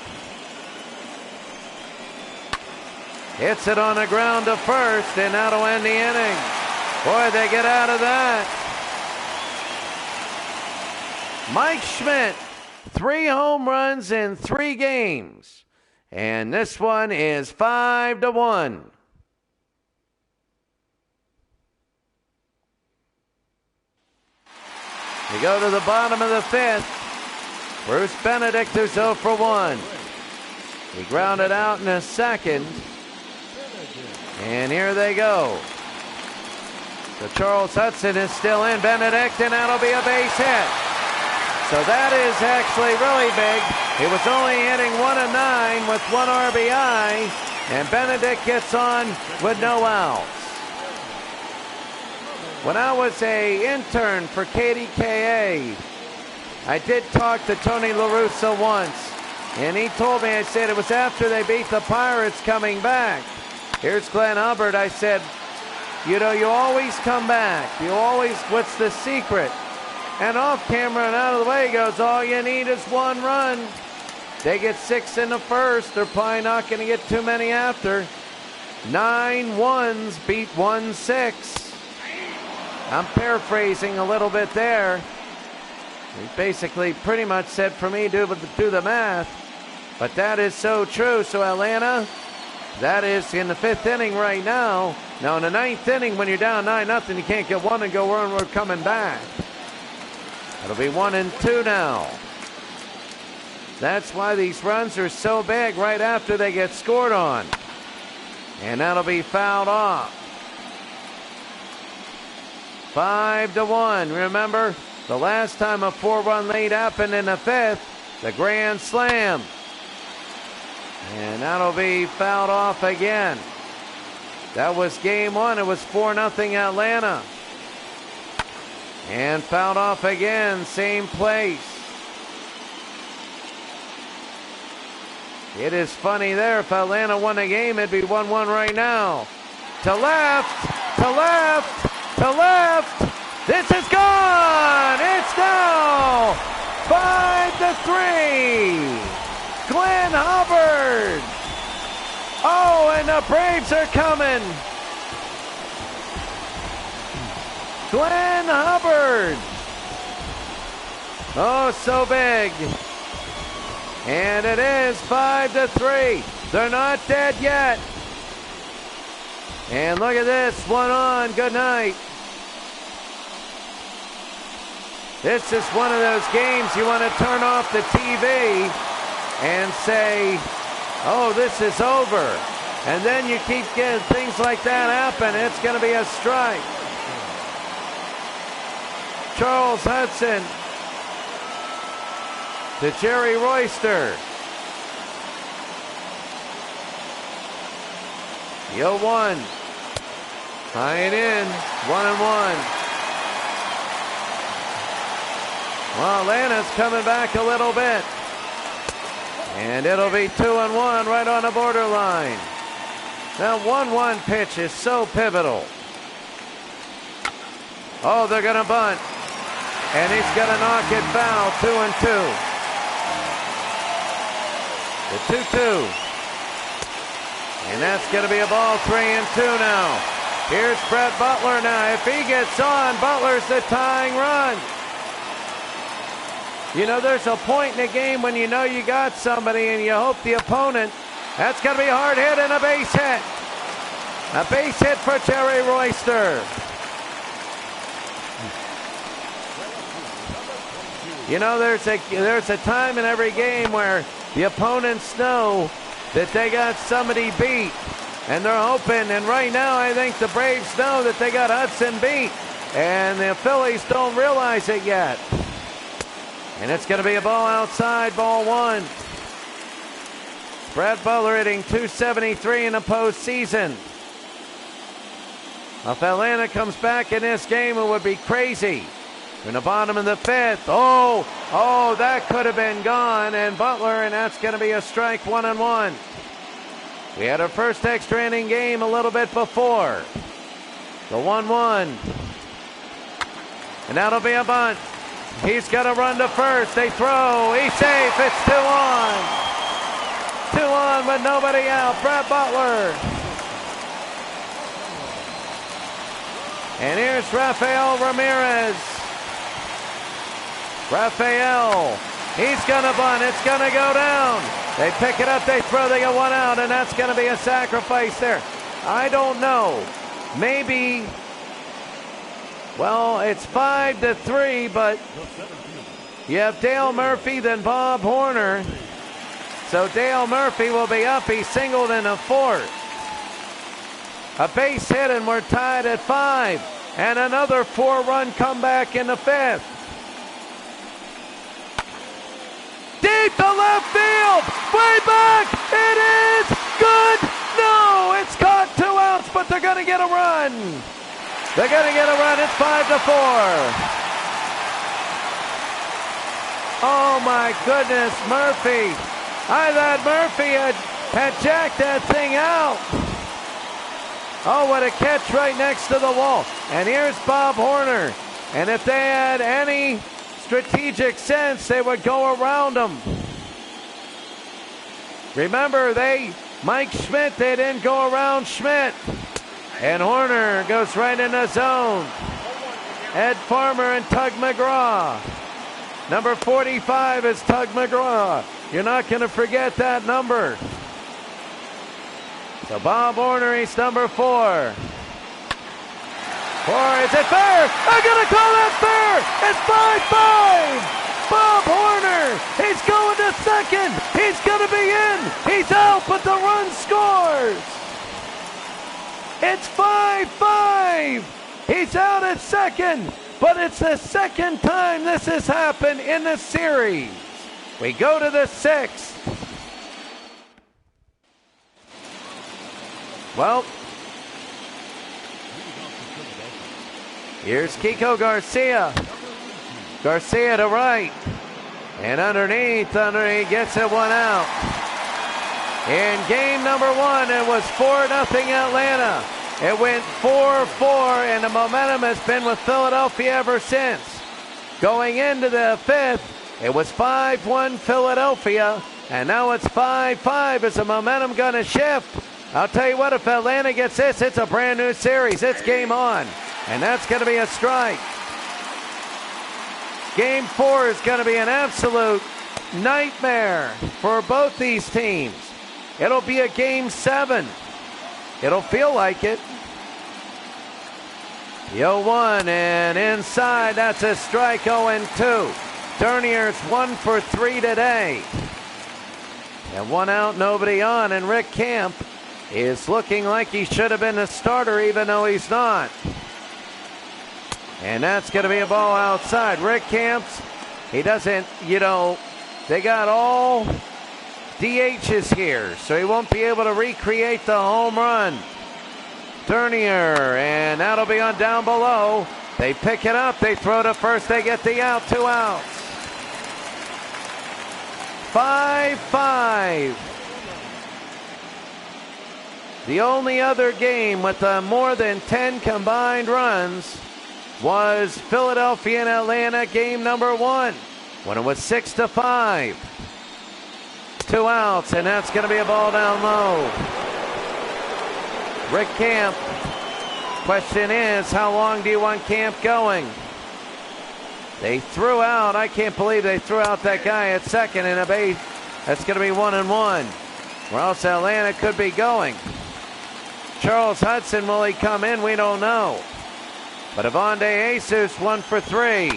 Hits it on the ground to first, and that'll end the inning. Boy, they get out of that. Mike Schmidt, 3 home runs in 3 games. And this one is 5-1. We go to the bottom of the 5th. Bruce Benedict, who's 0 for 1. He grounded out in a second. And here they go. So Charles Hudson is still in. Benedict, and that'll be a base hit. So that is actually really big. He was only hitting 1 of 9 with 1 RBI. And Benedict gets on with no outs. When I was an intern for KDKA, I did talk to Tony La Russa once, and he told me, I said, it was after they beat the Pirates coming back. Here's Glenn Hubbard. I said, you know, you always come back. You always, what's the secret? And off camera and out of the way he goes, all you need is one run. They get 6 in the first. They're probably not going to get too many after. 9 ones beat 1-6. I'm paraphrasing a little bit there. He basically pretty much said for me, do the math. But that is so true. So Atlanta, that is in the 5th inning right now. Now in the 9th inning, when you're down 9-0, you can't get one and go, we're coming back. It'll be 1-2 now. That's why these runs are so big right after they get scored on. And that'll be fouled off. 5-1. Remember, the last time a 4-run lead happened in the 5th, the grand slam. And that'll be fouled off again. That was game 1. It was 4-0 Atlanta. And fouled off again, same place. It is funny there. If Atlanta won the game, it'd be 1-1 right now. To left, to left. To left, this is gone. It's now 5-3. Glenn Hubbard. Oh, and the Braves are coming. Glenn Hubbard. Oh, so big. And it is 5-3. They're not dead yet. And look at this, 1 on, good night. This is one of those games you want to turn off the TV and say, oh, this is over. And then you keep getting things like that happen, it's going to be a strike. Charles Hudson to Jerry Royster. The 0-1. High and in. 1-1. Well, Atlanta's coming back a little bit. And it'll be 2-1 right on the borderline. That 1-1 pitch is so pivotal. Oh, they're going to bunt. And he's going to knock it foul. 2-2. The 2-2. And that's going to be a ball. 3-2 now. Here's Brett Butler now. If he gets on, Butler's the tying run. You know, there's a point in the game when you know you got somebody and you hope the opponent. That's going to be a hard hit and a base hit. A base hit for Jerry Royster. You know, there's a time in every game where the opponents know that they got somebody beat, and they're hoping, and right now I think the Braves know that they got Hudson beat, and the Phillies don't realize it yet. And it's going to be a ball outside, ball 1. Brett Butler hitting .273 in the postseason. If Atlanta comes back in this game, it would be crazy. In the bottom of the 5th. Oh, that could have been gone. And Butler, and that's going to be a strike. 1-1. We had our first extra inning game a little bit before. The 1-1. And that'll be a bunt. He's going to run to first. They throw. He's safe. It's 2 on. 2 on with nobody out. Brett Butler. And here's Rafael Ramirez. Rafael, he's going to bunt. It's going to go down. They pick it up, they throw, they get 1 out, and that's going to be a sacrifice there. I don't know. Maybe, well, it's 5-3, but you have Dale Murphy, then Bob Horner. So Dale Murphy will be up. He singled in the 4th. A base hit, and we're tied at 5. And another 4-run comeback in the 5th. Deep to left field, way back, it is good It's caught, 2 outs, but they're going to get a run. They're going to get a run. It's 5-4. Oh my goodness, Murphy. I thought Murphy had jacked that thing out. Oh, what a catch right next to the wall. And here's Bob Horner. And if they had any strategic sense, they would go around him. Remember, Mike Schmidt, they didn't go around Schmidt. And Horner goes right in the zone. Ed Farmer and Tug McGraw. Number 45 is Tug McGraw. You're not going to forget that number. So Bob Horner, he's number 4. Is it fair? I'm going to call that fair. It's 5-5. Bob Horner, he's going to second. He's going to be in. He's out, but the run scores. It's 5-5. He's out at second, but it's the second time this has happened in the series. We go to the 6th. Well, here's Kiko Garcia. Garcia to right. And underneath, he gets it 1 out. In game number 1, it was 4-0 Atlanta. It went 4-4, and the momentum has been with Philadelphia ever since. Going into the 5th, it was 5-1 Philadelphia, and now it's 5-5. Is the momentum going to shift? I'll tell you what, if Atlanta gets this, it's a brand new series. It's game on, and that's going to be a strike. Game 4 is going to be an absolute nightmare for both these teams. It'll be a game 7. It'll feel like it. The 0-1 and inside, that's a strike. 0-2. Turnier's 1 for 3 today. And 1 out, nobody on, and Rick Camp is looking like he should have been a starter even though he's not. And that's going to be a ball outside. Rick Camps, he doesn't, they got all DHs here, so he won't be able to recreate the home run. Turnier, and that'll be on down below. They pick it up, they throw to first, they get the out, 2 outs. 5-5. The only other game with more than 10 combined runs was Philadelphia and Atlanta game number 1 when it was 6-5. 2 outs, and that's going to be a ball down low. Rick Camp. Question is, how long do you want Camp going? They threw out, I can't believe they threw out that guy at second in a base. That's going to be 1-1. Or else Atlanta could be going. Charles Hudson, will he come in? We don't know. But Avonde Jesus 1 for 3.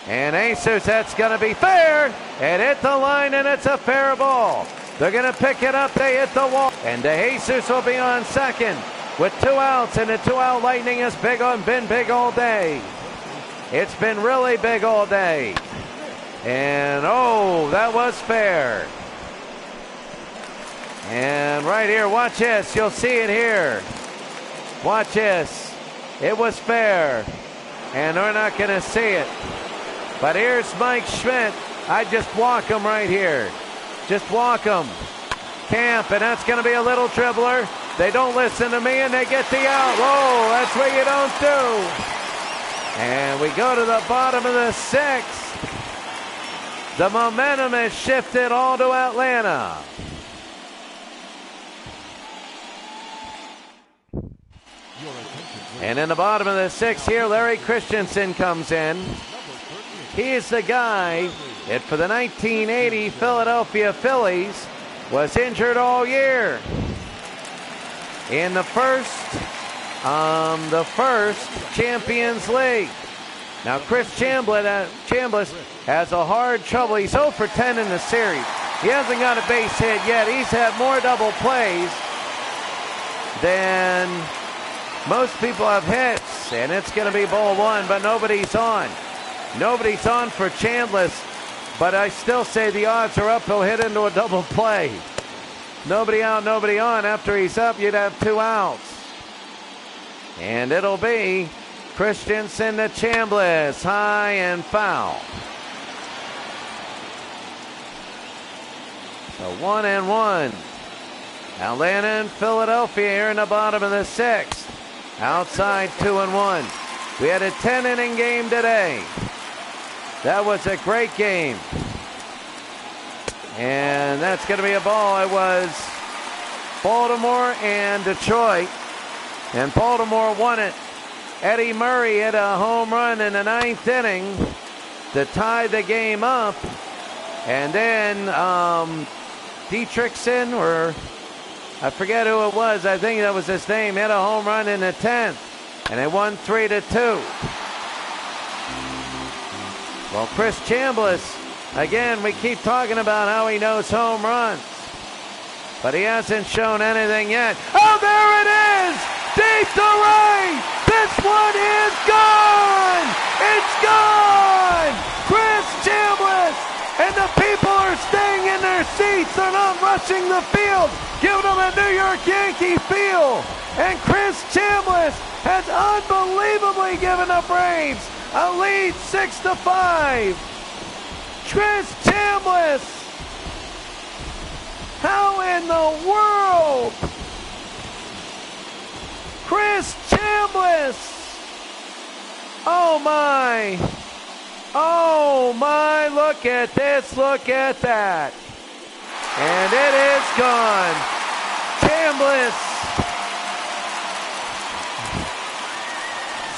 And Jesus, that's going to be fair. It hit the line, and it's a fair ball. They're going to pick it up. They hit the wall. And Jesus will be on second with 2 outs. And the 2-out Lightning has been big all day. It's been really big all day. And, oh, that was fair. And right here, watch this. You'll see it here. Watch this. It was fair. And they're not going to see it. But here's Mike Schmidt. I just walk him right here. Just walk him. Camp, and that's going to be a little dribbler. They don't listen to me, and they get the out. Whoa, that's what you don't do. And we go to the bottom of the 6th. The momentum has shifted all to Atlanta. And in the bottom of the 6th here, Larry Christensen comes in. He is the guy that for the 1980 Philadelphia Phillies was injured all year. In the first Champions League. Now Chris Chambliss has a hard trouble. He's 0 for 10 in the series. He hasn't got a base hit yet. He's had more double plays than most people have hits. And it's going to be ball 1, but nobody's on. Nobody's on for Chambliss, but I still say the odds are up he'll hit into a double play. nobody out, nobody on. After he's up, you'd have 2 outs. And it'll be Christensen to Chambliss, high and foul. So 1-1. Atlanta and Philadelphia here in the bottom of the 6th. Outside 2-1. We had a 10-inning game today. That was a great game. And that's going to be a ball. It was Baltimore and Detroit. And Baltimore won it. Eddie Murray hit a home run in the 9th inning to tie the game up. And then Dietrichson, or I forget who it was, I think that was his name, hit a home run in the 10th. And they won 3-2. Well, Chris Chambliss, again, we keep talking about how he knows home runs. But he hasn't shown anything yet. Oh, there it is! Deep to right! This one is gone! It's gone! Chris Chambliss! And the people are staying in their seats. They're not rushing the field. Giving them a New York Yankee feel. And Chris Chambliss has unbelievably given the Braves a lead 6-5. Chris Chambliss. How in the world? Chris Chambliss. Oh my. Oh my, look at this, look at that. And it is gone. Chambliss.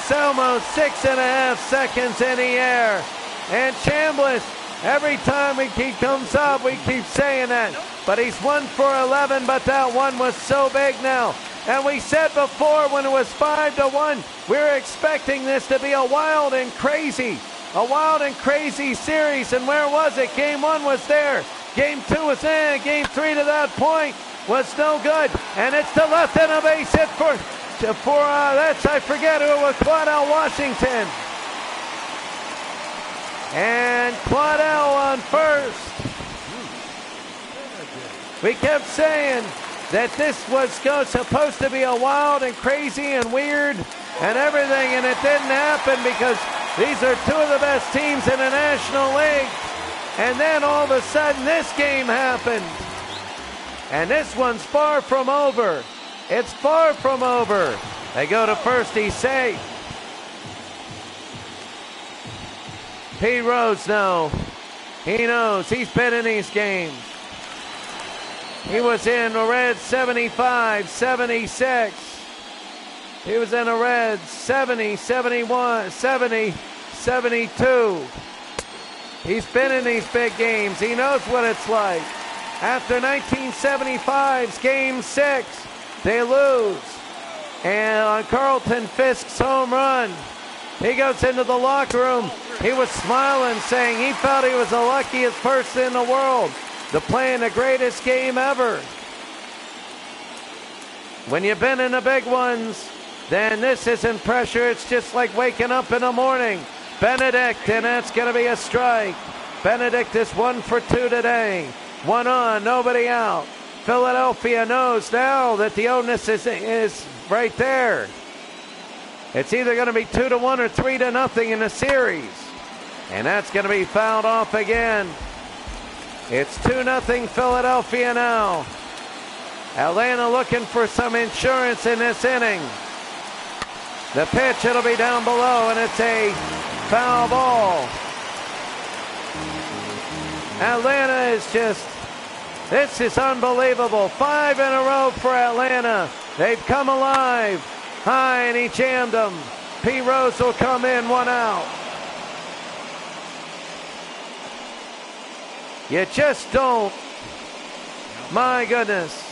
It's almost 6.5 seconds in the air. And Chambliss, every time he comes up, we keep saying that. But he's 1 for 11, but that one was so big now. And we said before when it was 5-1, we were expecting this to be a wild and crazy series. And where was it? Game 1 was there. Game 2 was in. Game 3 to that point was no good. And it's the left end of base hit for that's, I forget who it was, Claudell Washington. And Claudell on first. We kept saying that this was supposed to be a wild and crazy and weird and everything, and it didn't happen because these are 2 of the best teams in the National League. And then all of a sudden this game happened. And this one's far from over. It's far from over. They go to first, he's safe. Pete Rose, no. He knows, he's been in these games. He was in the Reds 75, 76. He was in the Reds 70, 71, 70, 72. He's been in these big games. He knows what it's like. After 1975's Game 6, they lose. And on Carlton Fisk's home run, he goes into the locker room. He was smiling, saying he felt he was the luckiest person in the world to play in the greatest game ever. When you've been in the big ones, then this isn't pressure. It's just like waking up in the morning. Benedict, and that's going to be a strike. Benedict is 1 for 2 today. 1 on, nobody out. Philadelphia knows now that the onus is right there. It's either going to be 2-1 or 3-0 in the series. And that's going to be fouled off again. It's 2-0 Philadelphia now. Atlanta looking for some insurance in this inning. The pitch, it'll be down below, and it's a foul ball. Atlanta is just, this is unbelievable. 5 in a row for Atlanta. They've come alive. High, and he jammed them. Pete Rose will come in, 1 out. You just don't. My goodness.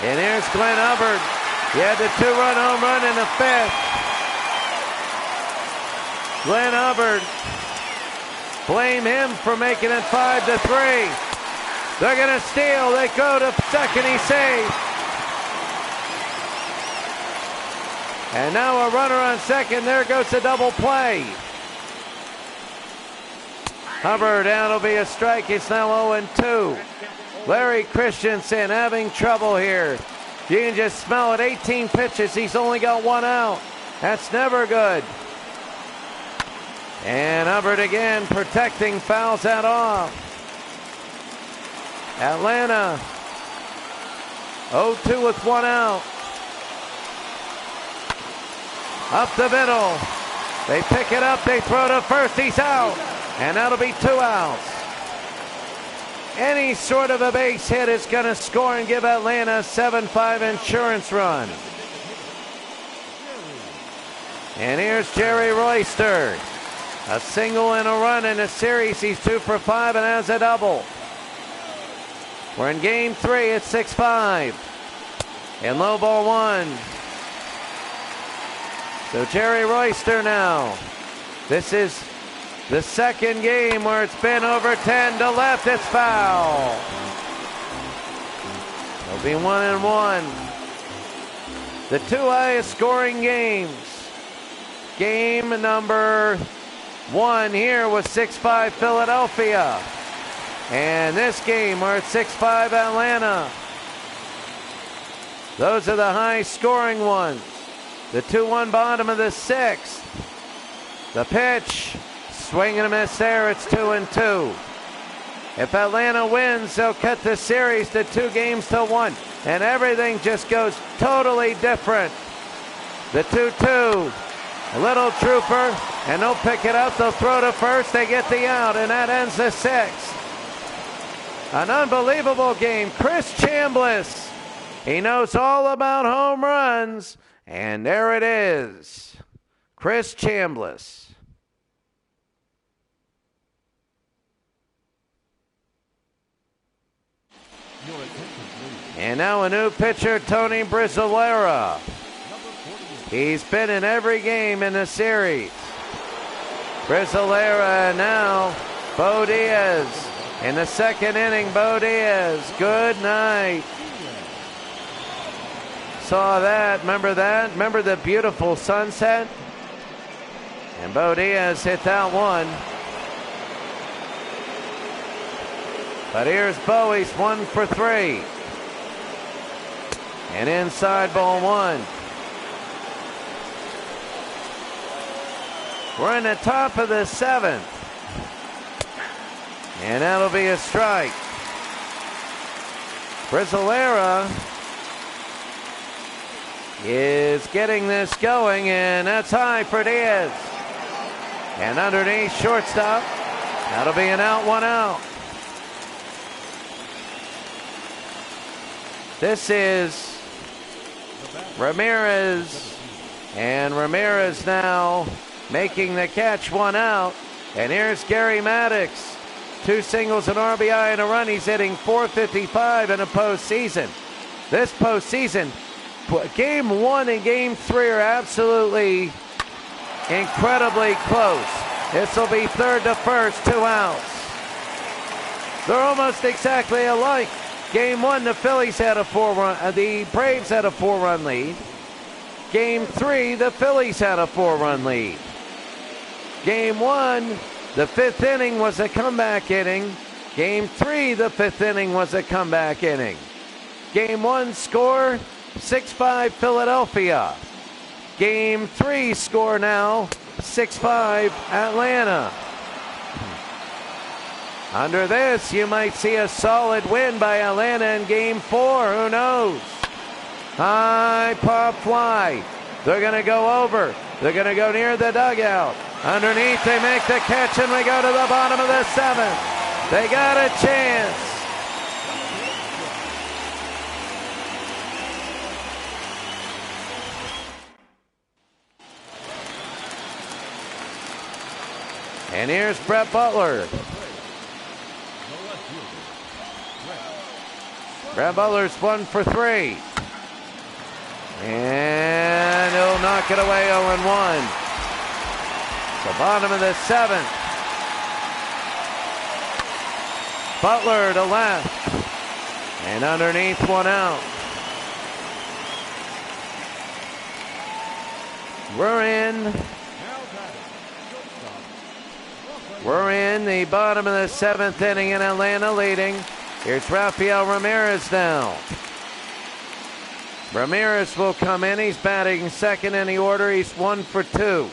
And here's Glenn Hubbard. He had the 2-run home run in the 5th. Glenn Hubbard. Blame him for making it 5-3. They're going to steal. They go to second. He's safe. And now a runner on second. There goes the double play. Hubbard, that'll be a strike. It's now 0-2. Larry Christensen having trouble here. You can just smell it. 18 pitches. He's only got 1 out. That's never good. And Hubbard again protecting, fouls that off. Atlanta 0-2 with 1 out. Up the middle. They pick it up. They throw to first. He's out. And that'll be 2 outs. Any sort of a base hit is going to score and give Atlanta a 7-5 insurance run. And here's Jerry Royster. A single and a run in the series. He's 2 for 5 and has a double. We're in game 3 at 6-5. And low ball 1. So Jerry Royster now. This is the second game where it's been over 10 to left. It's foul. It'll be 1-1. The 2 highest scoring games. Game number 1 here was 6-5 Philadelphia. And this game we're at 6-5 Atlanta. Those are the high scoring ones. The 2-1 bottom of the 6th. The pitch. Swing and a miss there. It's 2-2. If Atlanta wins, they'll cut the series to 2-1. And everything just goes totally different. The 2-2. A little trooper. And they'll pick it up. They'll throw to first. They get the out. And that ends the 6th. An unbelievable game. Chris Chambliss. He knows all about home runs. And there it is. Chris Chambliss. And now a new pitcher, Tony Brizzolera. He's been in every game in the series. Brizzolera now, Bo Diaz. In the second inning, Bo Diaz. Good night. Saw that. Remember that? Remember the beautiful sunset? And Bo Diaz hit that one. But here's Bo. He's 1 for 3. And inside ball 1. We're in the top of the 7th. And that'll be a strike. Brizzolera is getting this going, and that's high for Diaz. And underneath shortstop, that'll be an out, 1 out. This is Ramirez, and Ramirez now making the catch, 1 out. And here's Gary Maddox. 2 singles, an RBI, and a run. He's hitting .455 in a postseason. This postseason, game 1 and game 3 are absolutely incredibly close. This will be 3rd to 1st, 2 outs. They're almost exactly alike. Game 1, the Phillies had a 4-run. The Braves had a 4-run lead. Game 3, the Phillies had a 4-run lead. Game 1, the 5th inning was a comeback inning. Game 3, the 5th inning was a comeback inning. Game 1 score, 6-5 Philadelphia. Game 3 score now, 6-5 Atlanta. Under this, you might see a solid win by Atlanta in game 4. Who knows? High pop fly. They're going to go over. They're going to go near the dugout. Underneath, they make the catch, and we go to the bottom of the 7th. They got a chance. And here's Brett Butler. Brett Butler's 1 for 3. And he'll knock it away 0-1. The bottom of the 7th. Butler to left. And underneath, 1 out. We're in We're in the bottom of the 7th inning in Atlanta leading. Here's Rafael Ramirez now. Ramirez will come in. He's batting second in the order. He's 1 for 2.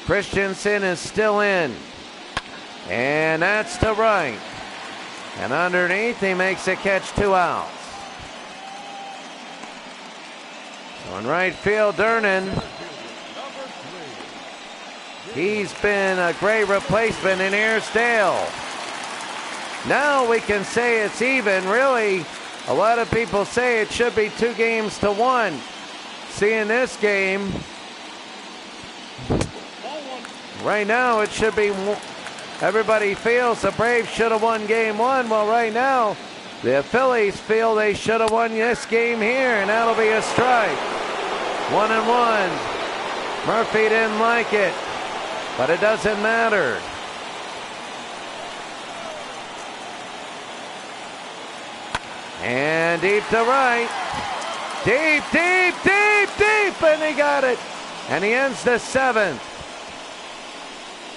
Christensen is still in. And that's to right. And underneath, he makes a catch, 2 outs. So in right field, Durnan. He's been a great replacement in Airsdale. Now we can say it's even. Really, a lot of people say it should be 2 games to 1. Seeing this game, right now it should be, everybody feels the Braves should have won game 1. Well, right now, the Phillies feel they should have won this game here, and that'll be a strike. 1-1. Murphy didn't like it. But it doesn't matter. And deep to right. Deep, deep, deep, deep. And he got it. And he ends the 7th.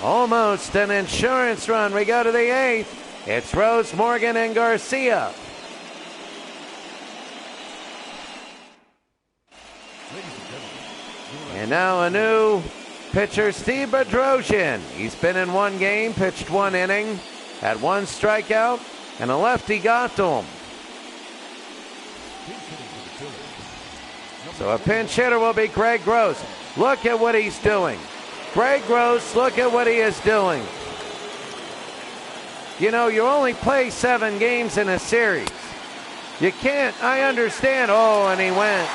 Almost an insurance run. We go to the 8th. It's Rose, Morgan, and Garcia. And now a new pitcher, Steve Bedrosian. He's been in 1 game, pitched 1 inning, had 1 strikeout, and a lefty got to him. So a pinch hitter will be Greg Gross. Look at what he's doing. Greg Gross, look at what he is doing. You know, you only play 7 games in a series. You can't, I understand, oh, and he went.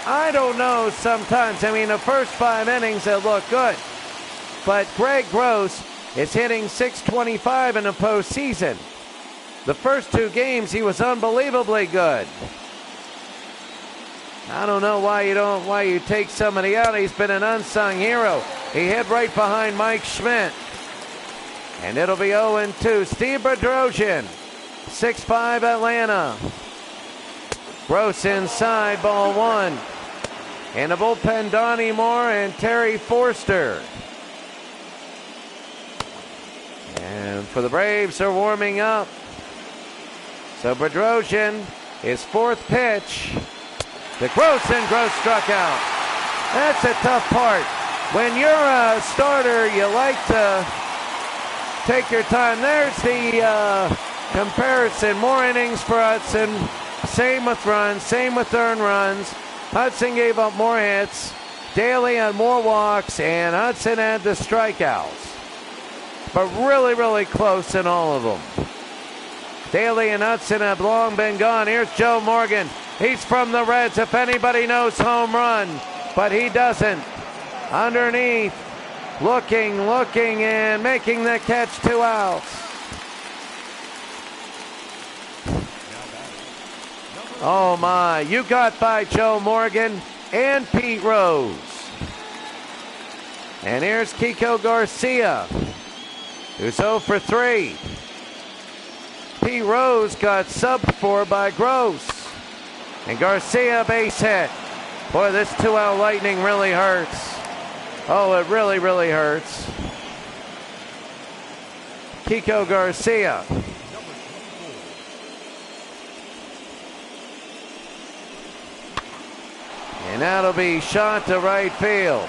I don't know sometimes. I mean, the first 5 innings, it looked good. But Greg Gross is hitting .625 in the postseason. The first 2 games, he was unbelievably good. I don't know why you take somebody out. He's been an unsung hero. He hit right behind Mike Schmidt. And it'll be 0-2. Steve Bedrosian, 6-5 Atlanta. Gross inside, ball 1. In the bullpen, Donnie Moore and Terry Forster. And for the Braves, they're warming up. So Bedrosian, his 4th pitch to Gross, and Gross struck out. That's a tough part. When you're a starter, you like to take your time. There's the comparison. More innings for Hudson. Same with runs, same with earned runs. Hudson gave up more hits. Daly had more walks, and Hudson had the strikeouts. But really, really close in all of them. Daly and Hudson have long been gone. Here's Joe Morgan. He's from the Reds, if anybody knows home run, but he doesn't. Underneath, looking, and making the catch, 2 outs. Oh my, you got by Joe Morgan and Pete Rose. And here's Kiko Garcia, who's 0 for 3. Pete Rose got subbed for by Gross. And Garcia base hit. Boy, this 2-out lightning really hurts. Oh, it really, really hurts. Kiko Garcia. And that'll be shot to right field.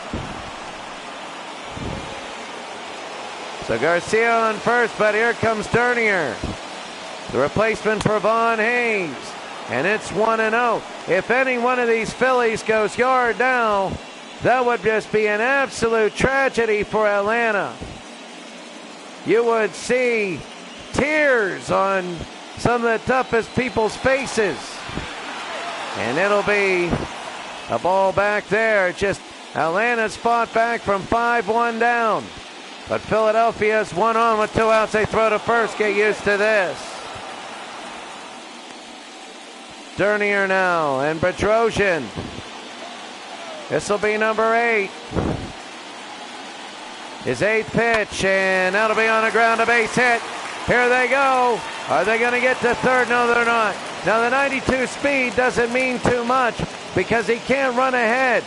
So Garcia on first, but here comes Dernier, the replacement for Vaughn Hayes. And it's 1-0. If any one of these Phillies goes yard now, that would just be an absolute tragedy for Atlanta. You would see tears on some of the toughest people's faces. And it'll be a ball back there. Just Atlanta's fought back from 5-1 down. But Philadelphia's 1 on with 2 outs. They throw to first. Get used to this. Dernier now, and Bedrosian. This will be number 8. His 8th pitch, and that'll be on the ground, a base hit. Here they go. Are they going to get to third? No, they're not. Now, the 92 speed doesn't mean too much because he can't run ahead.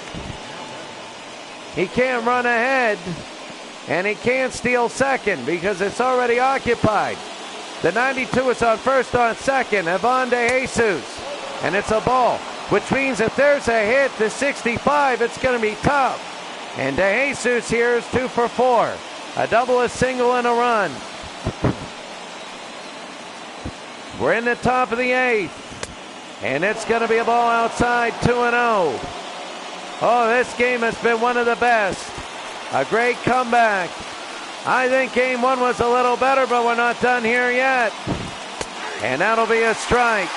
He can't run ahead. and he can't steal second because it's already occupied. The 92 is on first, on second, Ivan De Jesus, and it's a ball, which means if there's a hit to 65, it's going to be tough. And De Jesus here is 2 for 4. A double, a single, and a run. We're in the top of the 8th, and it's going to be a ball outside, 2-0. Oh, this game has been one of the best. A great comeback. I think game 1 was a little better, but we're not done here yet. And that'll be a strike.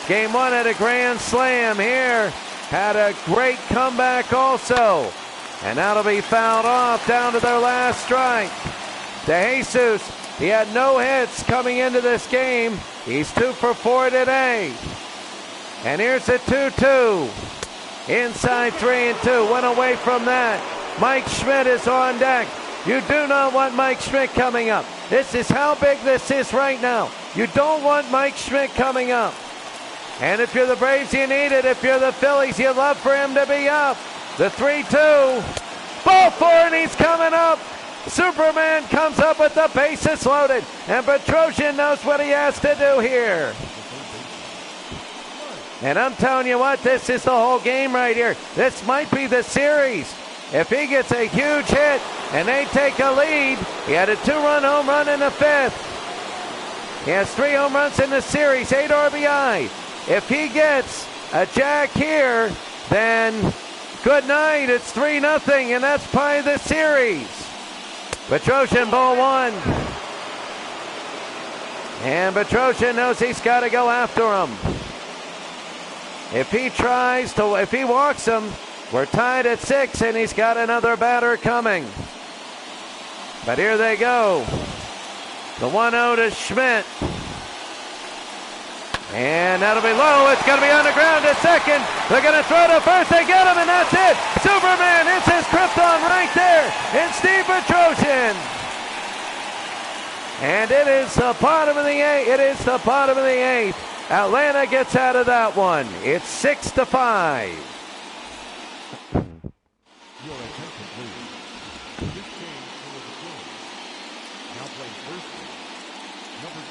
Game 1 had a grand slam here. Had a great comeback also. And that'll be fouled off down to their last strike. De Jesus, he had no hits coming into this game. He's 2 for 4 today. And here's a 2-2. Inside 3-2. Went away from that. Mike Schmidt is on deck. You do not want Mike Schmidt coming up. This is how big this is right now. You don't want Mike Schmidt coming up. And if you're the Braves, you need it. If you're the Phillies, you'd love for him to be up. The 3-2. Ball 4, and he's coming up. Superman comes up with the bases loaded. And Petrosian knows what he has to do here. And I'm telling you what, this is the whole game right here. This might be the series. If he gets a huge hit and they take a lead, he had a 2-run home run in the 5th. He has 3 home runs in the series, 8 RBI. If he gets a jack here, then good night. It's 3-0, and that's probably the series. Petrosian, ball 1. And Petrosian knows he's got to go after him. If he walks him, we're tied at 6, and he's got another batter coming. But here they go. The 1-0 to Schmidt. And that'll be low. It's going to be on the ground at second. They're going to throw to first. They get him, and that's it. Superman hits his Krypton right there. It's Steve Petrosian. And it is the bottom of the 8th. It is the bottom of the 8th. Atlanta gets out of that one. It's 6-5. Your attention, please. This game for the Phillies. Now playing first, number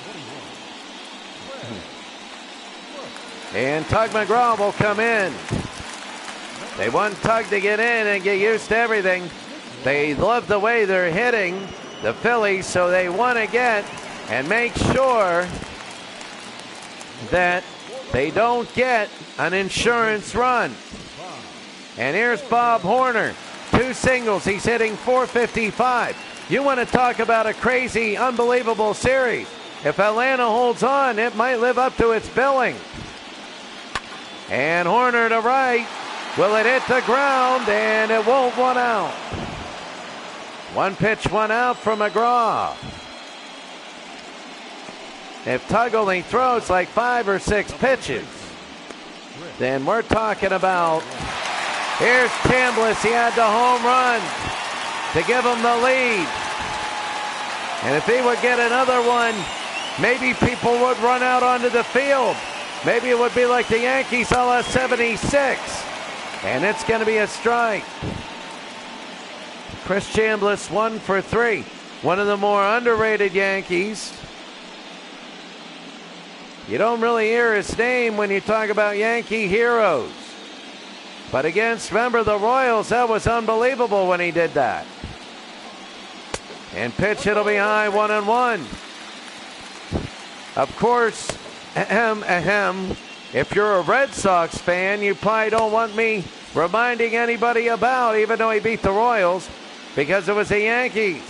21. And Tug McGraw will come in. They want Tug to get in and get used to everything. They love the way they're hitting, the Phillies, so they want to get and make sure that they don't get an insurance run. And here's Bob Horner. 2 singles. He's hitting .455. You want to talk about a crazy, unbelievable series. If Atlanta holds on, it might live up to its billing. And Horner to right. Will it hit the ground? And it won't. 1 out. 1 pitch, 1 out from McGraw. If Tug only throws like 5 or 6 pitches, then we're talking about, here's Chambliss. He had the home run to give him the lead. And if he would get another one, maybe people would run out onto the field. Maybe it would be like the Yankees a la 76. And it's going to be a strike. Chris Chambliss 1 for 3. One of the more underrated Yankees. You don't really hear his name when you talk about Yankee heroes. But against, remember, the Royals, that was unbelievable when he did that. And pitch, it'll be high, 1-1. Of course, if you're a Red Sox fan, you probably don't want me reminding anybody about, even though he beat the Royals, because it was the Yankees.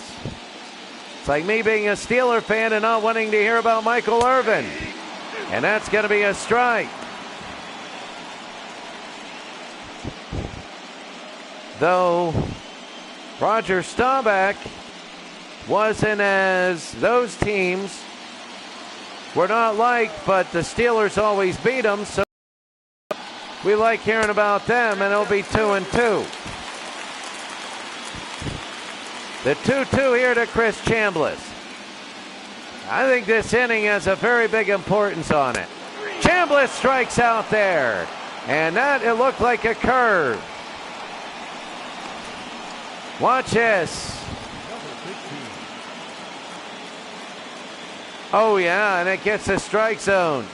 It's like me being a Steeler fan and not wanting to hear about Michael Irvin. And that's going to be a strike. Though Roger Staubach wasn't as those teams were not liked, but the Steelers always beat them, so we like hearing about them, and it'll be 2-2. The 2-2 here to Chris Chambliss. I think this inning has a very big importance on it. Chambliss strikes out there, and that, it looked like a curve. Watch this. Number 15. Oh, yeah, and it gets a strike zone.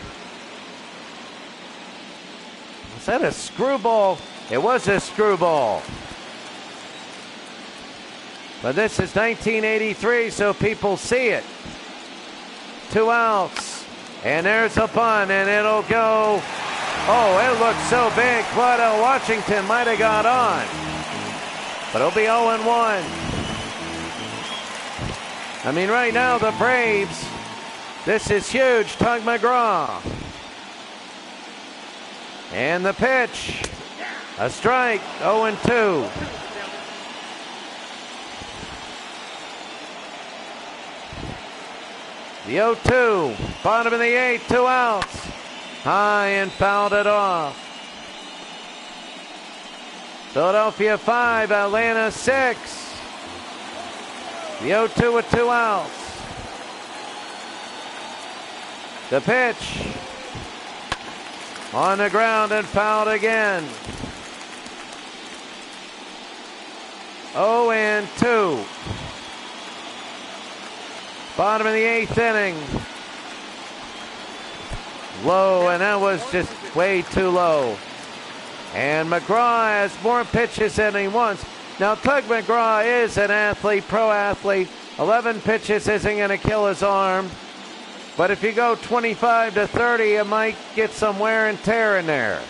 Was that a screwball? It was a screwball. But this is 1983, so people see it. 2 outs. And there's a bunt, and it'll go. Oh, it looks so big. Claudell Washington might have got on. But it'll be 0-1. I mean, right now, the Braves, this is huge. Tug McGraw. And the pitch. A strike. 0-2. The 0-2. Bottom of the 8th. 2 outs. High and fouled it off. Philadelphia 5, Atlanta 6. The 0-2 with 2 outs. The pitch. On the ground and fouled again. 0-2. Bottom of the 8th inning. Low, and that was just way too low. And McGraw has more pitches than he wants. Now, Tug McGraw is an athlete, pro athlete. 11 pitches isn't going to kill his arm. But if you go 25 to 30, it might get some wear and tear in there.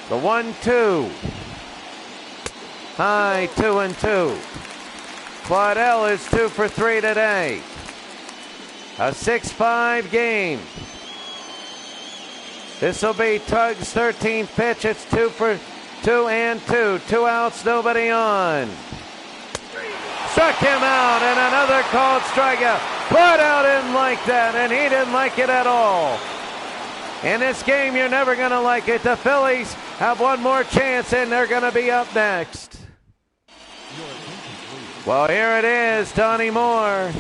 The 1-2. High, 2-2. Claudell is 2 for 3 today. A 6-5 game. This will be Tug's 13th pitch. It's 2 for 2. 2 outs, nobody on. Struck him out, and another called strikeout. Claudell didn't like that, and he didn't like it at all. In this game, you're never going to like it. The Phillies have one more chance, and they're going to be up next. Well, here it is, Donnie Moore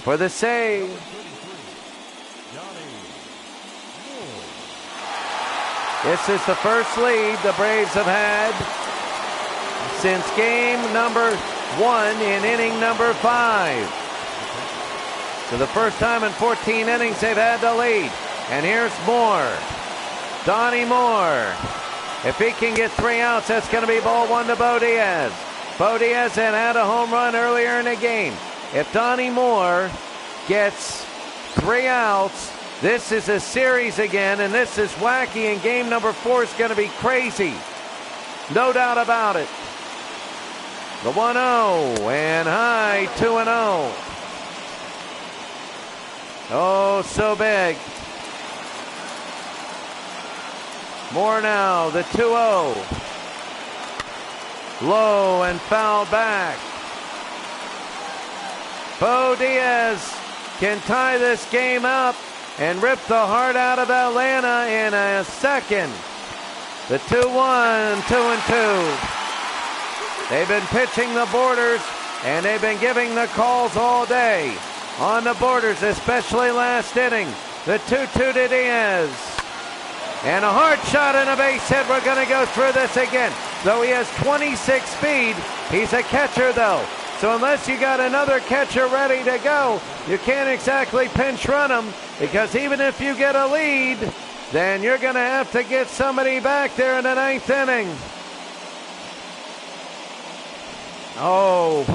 for the save. This is the first lead the Braves have had since game number 1 in inning number 5. So the first time in 14 innings they've had the lead. And here's Moore. Donnie Moore. If he can get 3 outs, that's going to be ball 1 to Bo Diaz. Bo Diaz had a home run earlier in the game. If Donnie Moore gets 3 outs, this is a series again, and this is wacky, and game number 4 is going to be crazy. No doubt about it. The 1-0, and high, 2-0. Oh, so big. More now, the 2-0. Low and foul back. Bo Diaz can tie this game up and rip the heart out of Atlanta in a second. The 2-1, 2-2. They've been pitching the borders, and they've been giving the calls all day on the borders, especially last inning. The 2-2 to Diaz. And a hard shot and a base hit. We're going to go through this again. Though he has 26 speed, he's a catcher, though. So unless you got another catcher ready to go, you can't exactly pinch run him, because even if you get a lead, then you're going to have to get somebody back there in the 9th inning. Oh,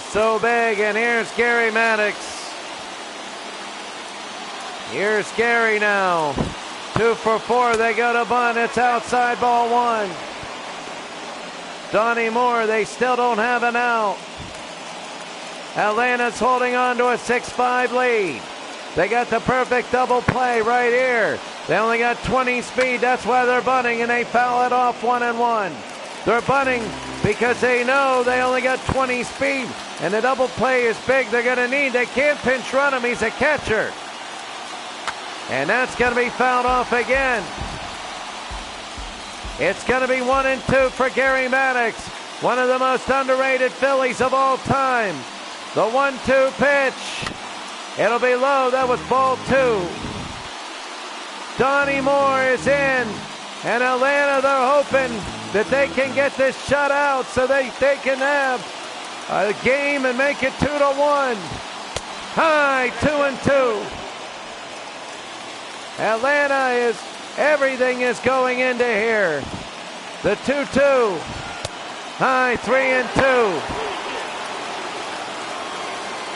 so big, and here's Gary Maddox. Here's Gary now. 2 for 4, they go to bunt. It's outside, ball 1. Donnie Moore, they still don't have an out. Atlanta's holding on to a 6-5 lead. They got the perfect double play right here. They only got 20 speed, that's why they're bunting, and they foul it off 1-1. They're bunting because they know they only got 20 speed, and the double play is big. They're going to need, they can't pinch run him, he's a catcher. And that's going to be fouled off again. It's going to be 1-2 for Gary Maddox, one of the most underrated Phillies of all time. The 1-2 pitch. It'll be low. That was ball 2. Donnie Moore is in. And Atlanta, they're hoping that they can get this shutout so they can have a game and make it 2-1. High 2-2. Atlanta everything is going into here. The 2-2. High 3-2.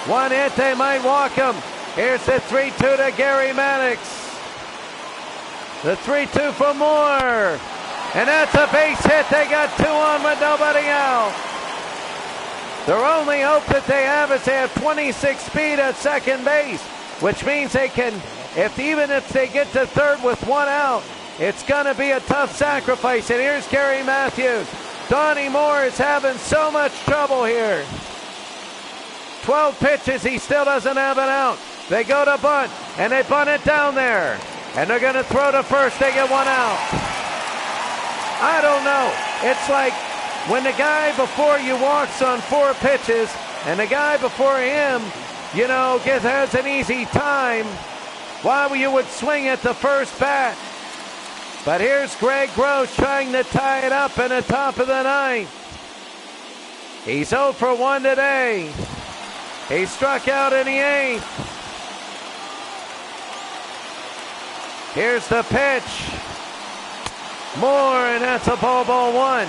One hit, they might walk him. Here's the 3-2 to Gary Maddox. The 3-2 for Moore. And that's a base hit. They got 2 on with nobody out. Their only hope that they have is they have 26 speed at second base, which means they can, even if they get to third with 1 out, it's going to be a tough sacrifice. And here's Gary Matthews. Donnie Moore is having so much trouble here. 12 pitches, he still doesn't have an out. They go to bunt, and they bunt it down there. And they're going to throw to first, they get 1 out. I don't know. It's like when the guy before you walks on 4 pitches, and the guy before him, has an easy time, why you would swing at the first bat. But here's Greg Gross trying to tie it up in the top of the 9th. He's 0 for 1 today. He struck out in the 8th. Here's the pitch. Moore, and that's a ball 1.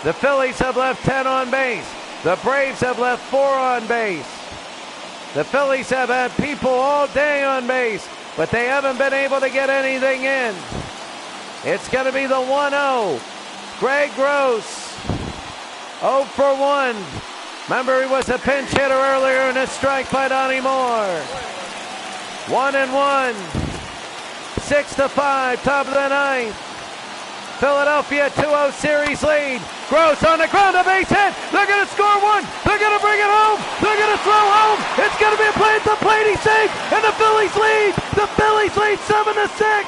The Phillies have left 10 on base. The Braves have left 4 on base. The Phillies have had people all day on base, but they haven't been able to get anything in. It's going to be the 1-0. Greg Gross, 0 for 1. Remember, he was a pinch hitter earlier in a strike by Donnie Moore. 1-1. 6-5, top of the 9th. Philadelphia 2-0 series lead. Gross on the ground, a base hit. They're going to score 1. They're going to bring it home. They're going to throw home. It's going to be a play at the plate. He's safe, and the Phillies lead. The Phillies lead 7-6.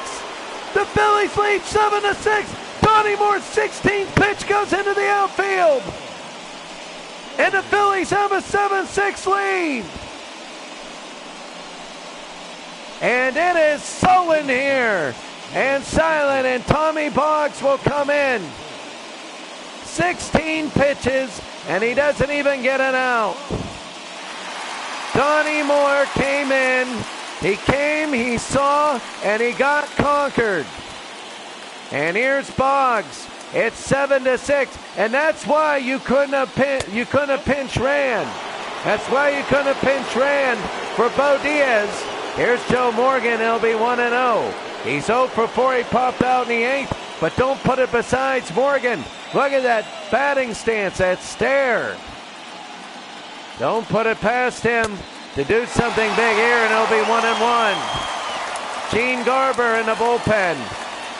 The Phillies lead 7-6. Donnie Moore's 16th pitch goes into the outfield. And the Phillies have a 7-6 lead. And it is sullen here and silent, and Tommy Boggs will come in. 16 pitches, and he doesn't even get an out. Donnie Moore came in. He came, he saw, and he got conquered. And here's Boggs. It's 7-6, and that's why you couldn't have pinch ran. That's why you couldn't have pinch ran for Bo Diaz. Here's Joe Morgan. It'll be 1-0. He's 0 for 4. He popped out in the 8th, but don't put it besides Morgan. Look at that batting stance, that stare. Don't put it past him to do something big here, and it'll be 1-1. Gene Garber in the bullpen.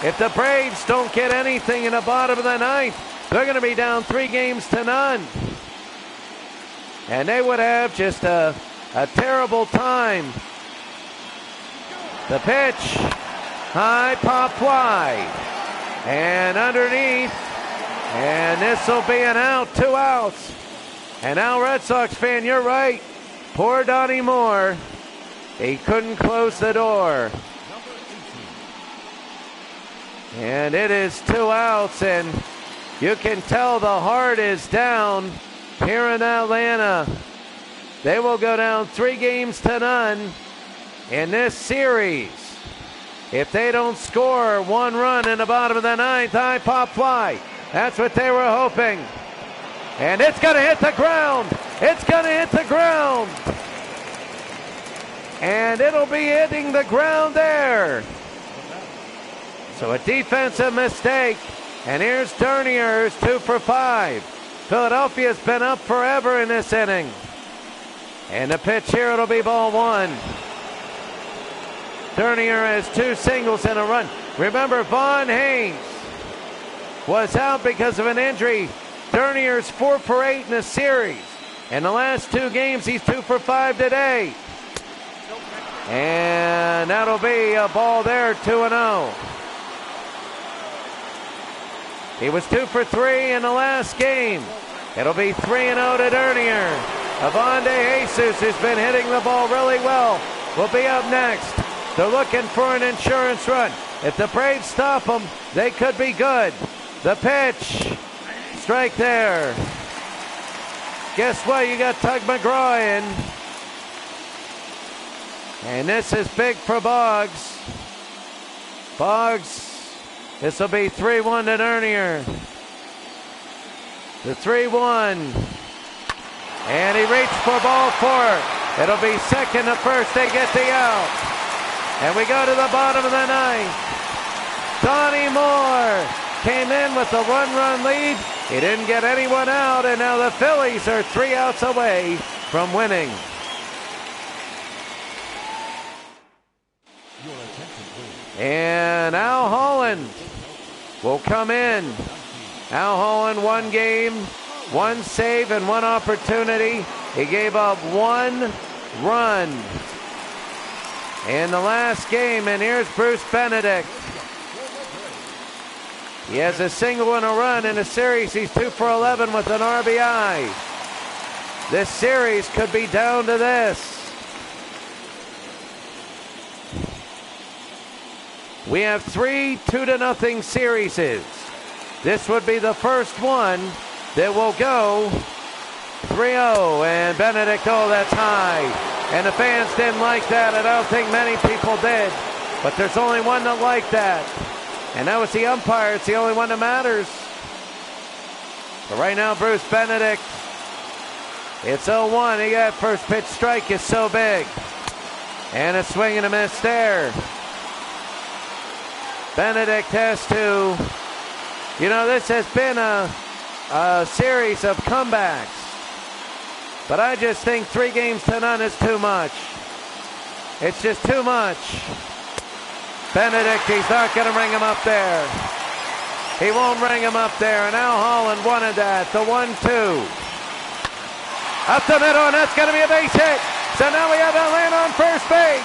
If the Braves don't get anything in the bottom of the 9th, they're going to be down 3-0. And they would have just a terrible time. The pitch, high, pop wide, and underneath, and this will be an out, 2 outs. And now, Red Sox fan, you're right. Poor Donnie Moore. He couldn't close the door. And it is 2 outs, and you can tell the heart is down here in Atlanta. They will go down 3-0 in this series. If they don't score 1 run in the bottom of the 9th, high pop fly. That's what they were hoping. And it's going to hit the ground. It's going to hit the ground. And it'll be hitting the ground there. So a defensive mistake. And here's Dernier, who's 2 for 5. Philadelphia's been up forever in this inning. And the pitch here, it'll be ball 1. Dernier has 2 singles and a run. Remember, Vaughn Haynes was out because of an injury. Dernier's 4 for 8 in the series. In the last 2 games, he's 2 for 5 today. And that'll be a ball there, 2-0. He was 2 for 3 in the last game. It'll be 3-0 to Dernier. Avonde Jesus, who's been hitting the ball really well, will be up next. They're looking for an insurance run. If the Braves stop them, they could be good. The pitch. Strike there. Guess what? You got Tug McGraw in. And this is big for Boggs. Boggs, this will be 3-1 to Dernier. The 3-1. And he reached for ball 4. It'll be second to first. They get the out. And we go to the bottom of the ninth. Donnie Moore came in with a one-run lead. He didn't get anyone out, and now the Phillies are 3 outs away from winning. And Al Holland will come in. Al Holland, 1 game, 1 save, and 1 opportunity. He gave up 1 run in the last game, and here's Bruce Benedict. He has a single and a run in a series. He's 2 for 11 with an RBI. This series could be down to this. We have 3 2-0 series. This would be the first one that will go 3-0. And Benedict, oh, that's high. And the fans didn't like that. I don't think many people did. But there's only one that liked that. And that was the umpire. It's the only one that matters. But right now, Bruce Benedict, it's 0-1. He got first pitch strike is so big. And a swing and a miss there. Benedict has to, you know, this has been a series of comebacks. But I just think 3 games to none is too much. It's just too much. Benedict, he's not going to ring him up there. He won't ring him up there, and Al Holland wanted that. The 1-2. Up the middle, and that's going to be a base hit. So now we have Atlanta on first base.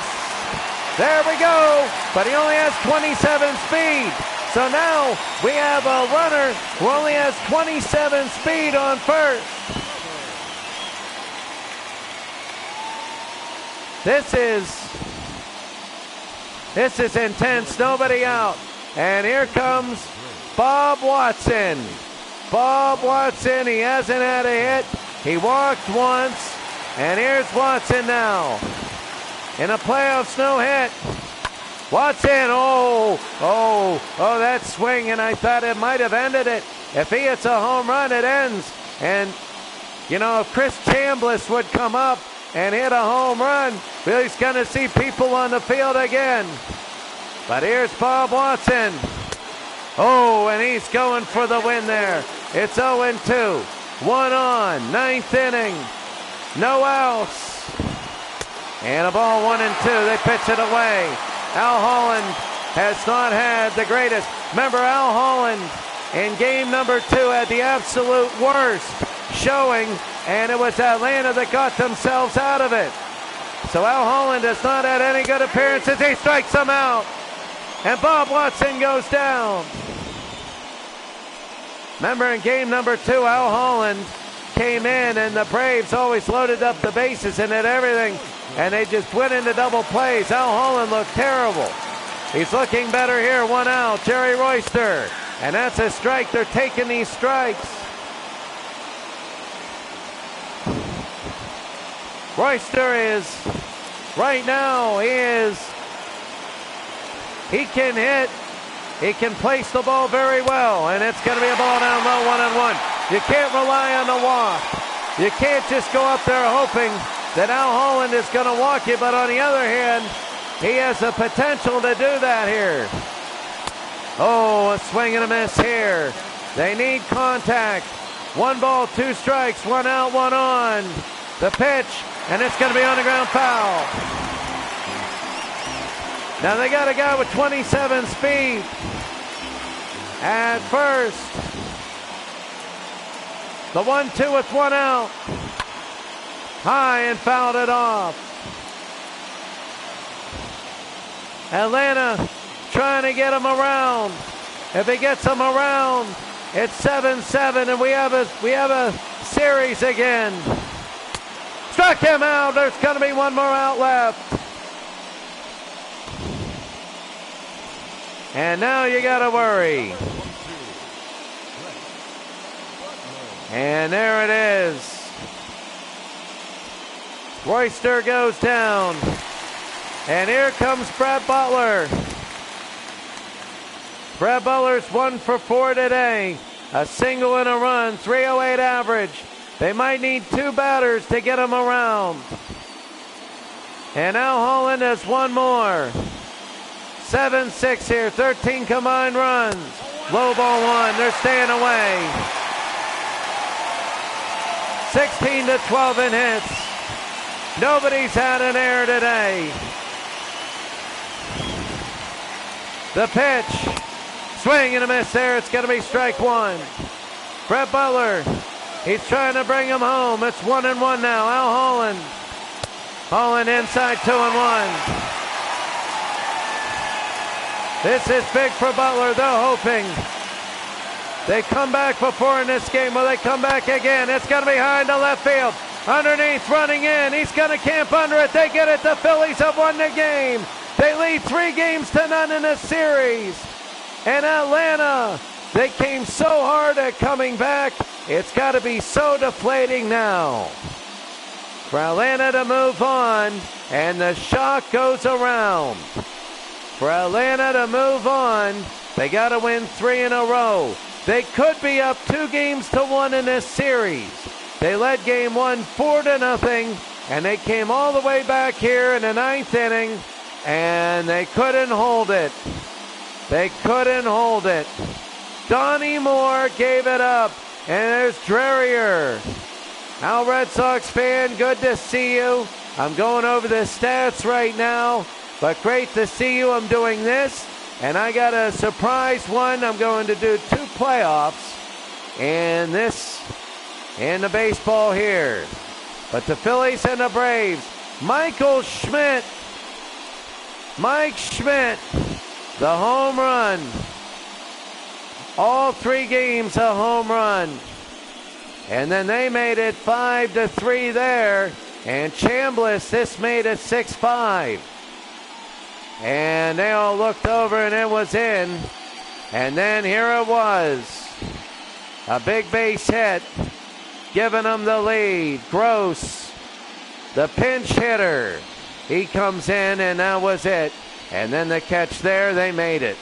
There we go, but he only has 27 speed. So now we have a runner who only has 27 speed on first. This is intense, nobody out. And here comes Bob Watson. Bob Watson, he hasn't had a hit. He walked once, and here's Watson now. In the playoffs, no hit. Watson, that swing, and I thought it might have ended it. If he hits a home run, it ends. And, you know, if Chris Chambliss would come up and hit a home run, he's going to see people on the field again. But here's Bob Watson. Oh, and he's going for the win there. It's 0-2. 1 on, 9th inning. No outs. And a ball 1-2. They pitch it away. Al Holland has not had the greatest. Remember, Al Holland in game number 2 had the absolute worst showing, and it was Atlanta that got themselves out of it. So Al Holland has not had any good appearances. He strikes him out. And Bob Watson goes down. Remember, in game number 2, Al Holland came in, and the Braves always loaded up the bases and did everything, and they just went into double plays. Al Holland looked terrible. He's looking better here. 1 out. Jerry Royster. And that's a strike. They're taking these strikes. Royster is, right now, he can hit. He can place the ball very well, and it's going to be a ball down low, 1-1. You can't rely on the walk. You can't just go up there hoping that Al Holland is going to walk you, but on the other hand, he has the potential to do that here. Oh, a swing and a miss here. They need contact. 1 ball, 2 strikes, 1 out, 1 on. The pitch, and it's going to be on the ground foul. Now they got a guy with 27 speed at first. The 1-2 with 1 out. High and fouled it off. Atlanta trying to get him around. If he gets him around, it's 7-7, and we have a series again. Struck him out. There's going to be 1 more out left. And now you got to worry. And there it is. Royster goes down. And here comes Brad Butler. Brad Butler's 1 for 4 today. A single and a run, 308 average. They might need 2 batters to get him around. And now Holland has 1 more. 7-6 here, 13 combined runs. Low ball 1, they're staying away. 16-12 in hits. Nobody's had an error today. The pitch. Swing and a miss there. It's going to be strike 1. Brett Butler. He's trying to bring him home. It's 1-1 now. Al Holland. Holland inside 2-1. This is big for Butler. They're hoping they come back before in this game. Will they come back again? It's going to be high into left field. Underneath, running in. He's going to camp under it. They get it. The Phillies have won the game. They lead 3-0 in the series. And Atlanta, they came so hard at coming back. It's got to be so deflating now for Atlanta to move on. And the shock goes around. For Atlanta to move on, they got to win 3 in a row. They could be up 2-1 in this series. They led game 1 4-0, and they came all the way back here in the 9th inning, and they couldn't hold it. They couldn't hold it. Donnie Moore gave it up, and there's Drarier. Now, Red Sox fan, good to see you. I'm going over the stats right now, but great to see you. I'm doing this, and I got a surprise one. I'm going to do 2 playoffs in the baseball here. But the Phillies and the Braves, Mike Schmidt, the home run. All 3 games a home run. And then they made it 5-3 there. And Chambliss, this made it 6-5. And they all looked over and it was in. And then here it was. A big base hit, giving them the lead. Gross, the pinch hitter. He comes in and that was it. And then the catch there, they made it.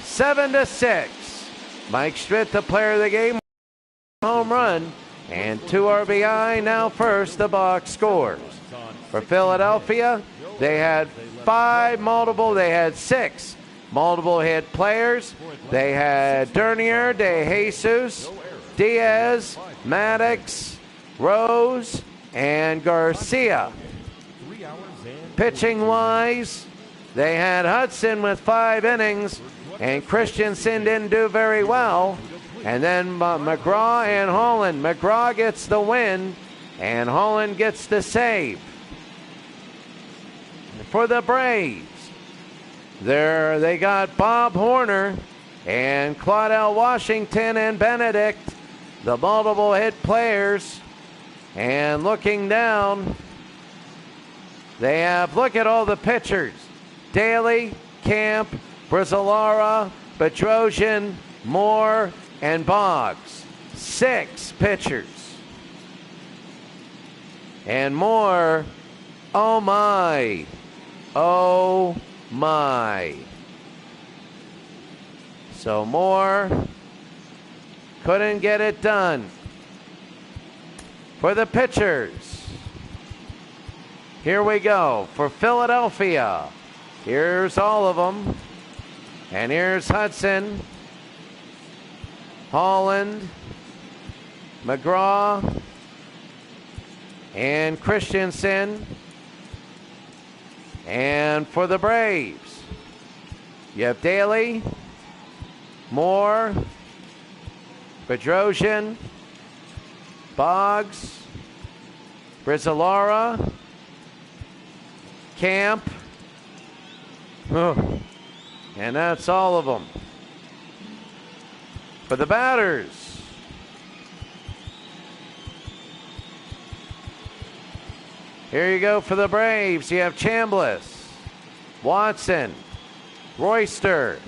7-6. Mike Schmidt, the player of the game, home run. And 2 RBI. Now first, the box scores. For Philadelphia, they had 6 multiple hit players. They had Dernier, De Jesus, Diaz, Maddox, Rose, and Garcia. Pitching wise, they had Hudson with 5 innings, and Christensen didn't do very well. And then McGraw and Holland. McGraw gets the win, and Holland gets the save. For the Braves, they got Bob Horner and Claudel Washington and Benedict, the multiple hit players. And looking down, they have, look at all the pitchers. Daly, Camp, Brizzalara, Bedrosian, Moore, and Boggs. 6 pitchers. And Moore, oh my. Oh my. So Moore couldn't get it done. For the pitchers, here we go. For Philadelphia, here's all of them. And here's Hudson, Holland, McGraw, and Christensen. And for the Braves, you have Daly, Moore, Bedrosian, Boggs, Brizzalara, Camp, and that's all of them. For the batters, here you go for the Braves. You have Chambliss, Watson, Royster,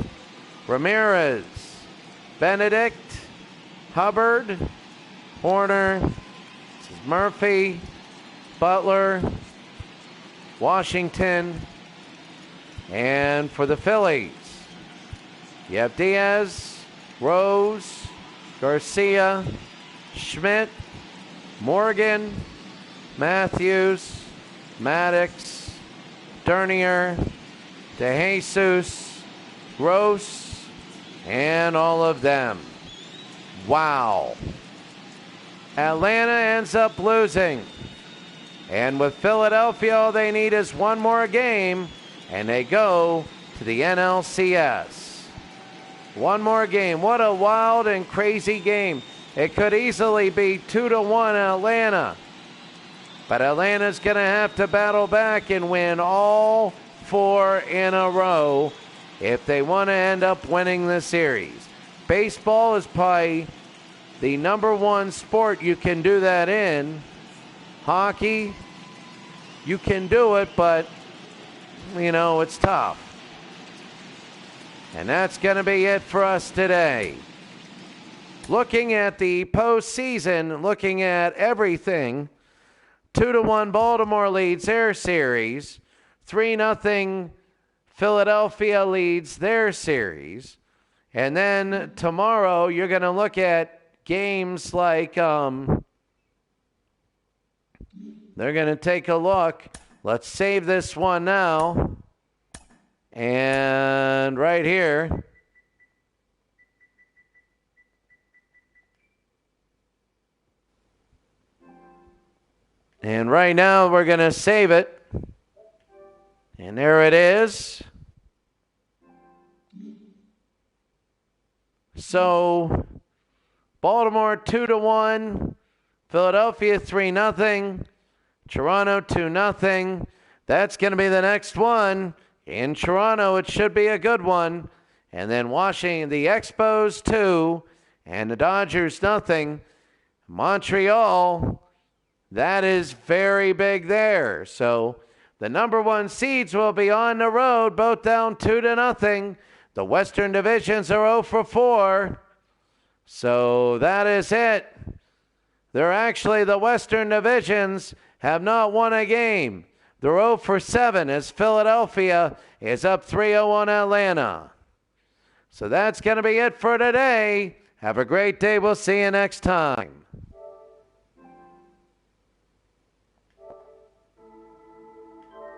Ramirez, Benedict, Hubbard, Horner, Murphy, Butler, Washington, and for the Phillies, you have Diaz, Rose, Garcia, Schmidt, Morgan, Matthews, Maddox, Dernier, DeJesus, Gross, and all of them. Wow. Atlanta ends up losing. And with Philadelphia, all they need is one more game, and they go to the NLCS. One more game. What a wild and crazy game. It could easily be 2-1 Atlanta. But Atlanta's going to have to battle back and win all 4 in a row if they want to end up winning the series. Baseball is probably the #1 sport you can do that in. Hockey, you can do it, but, it's tough. And that's going to be it for us today. Looking at the postseason, looking at everything, 2-1 Baltimore leads their series. 3-0 Philadelphia leads their series. And then tomorrow you're going to look at games like, they're going to take a look. Let's save this one now. And right here. And right now we're going to save it. And there it is. So Baltimore 2-1, Philadelphia 3-0, Toronto 2-0. That's going to be the next one. In Toronto, it should be a good one. And then Washington, the Expos 2, and the Dodgers 0. Montreal, that is very big there. So the #1 seeds will be on the road, both down 2-0. The Western divisions are 0-4. So that is it. They're actually, the Western divisions have not won a game. They're 0-7 as Philadelphia is up 3-0 on Atlanta. So that's going to be it for today. Have a great day. We'll see you next time.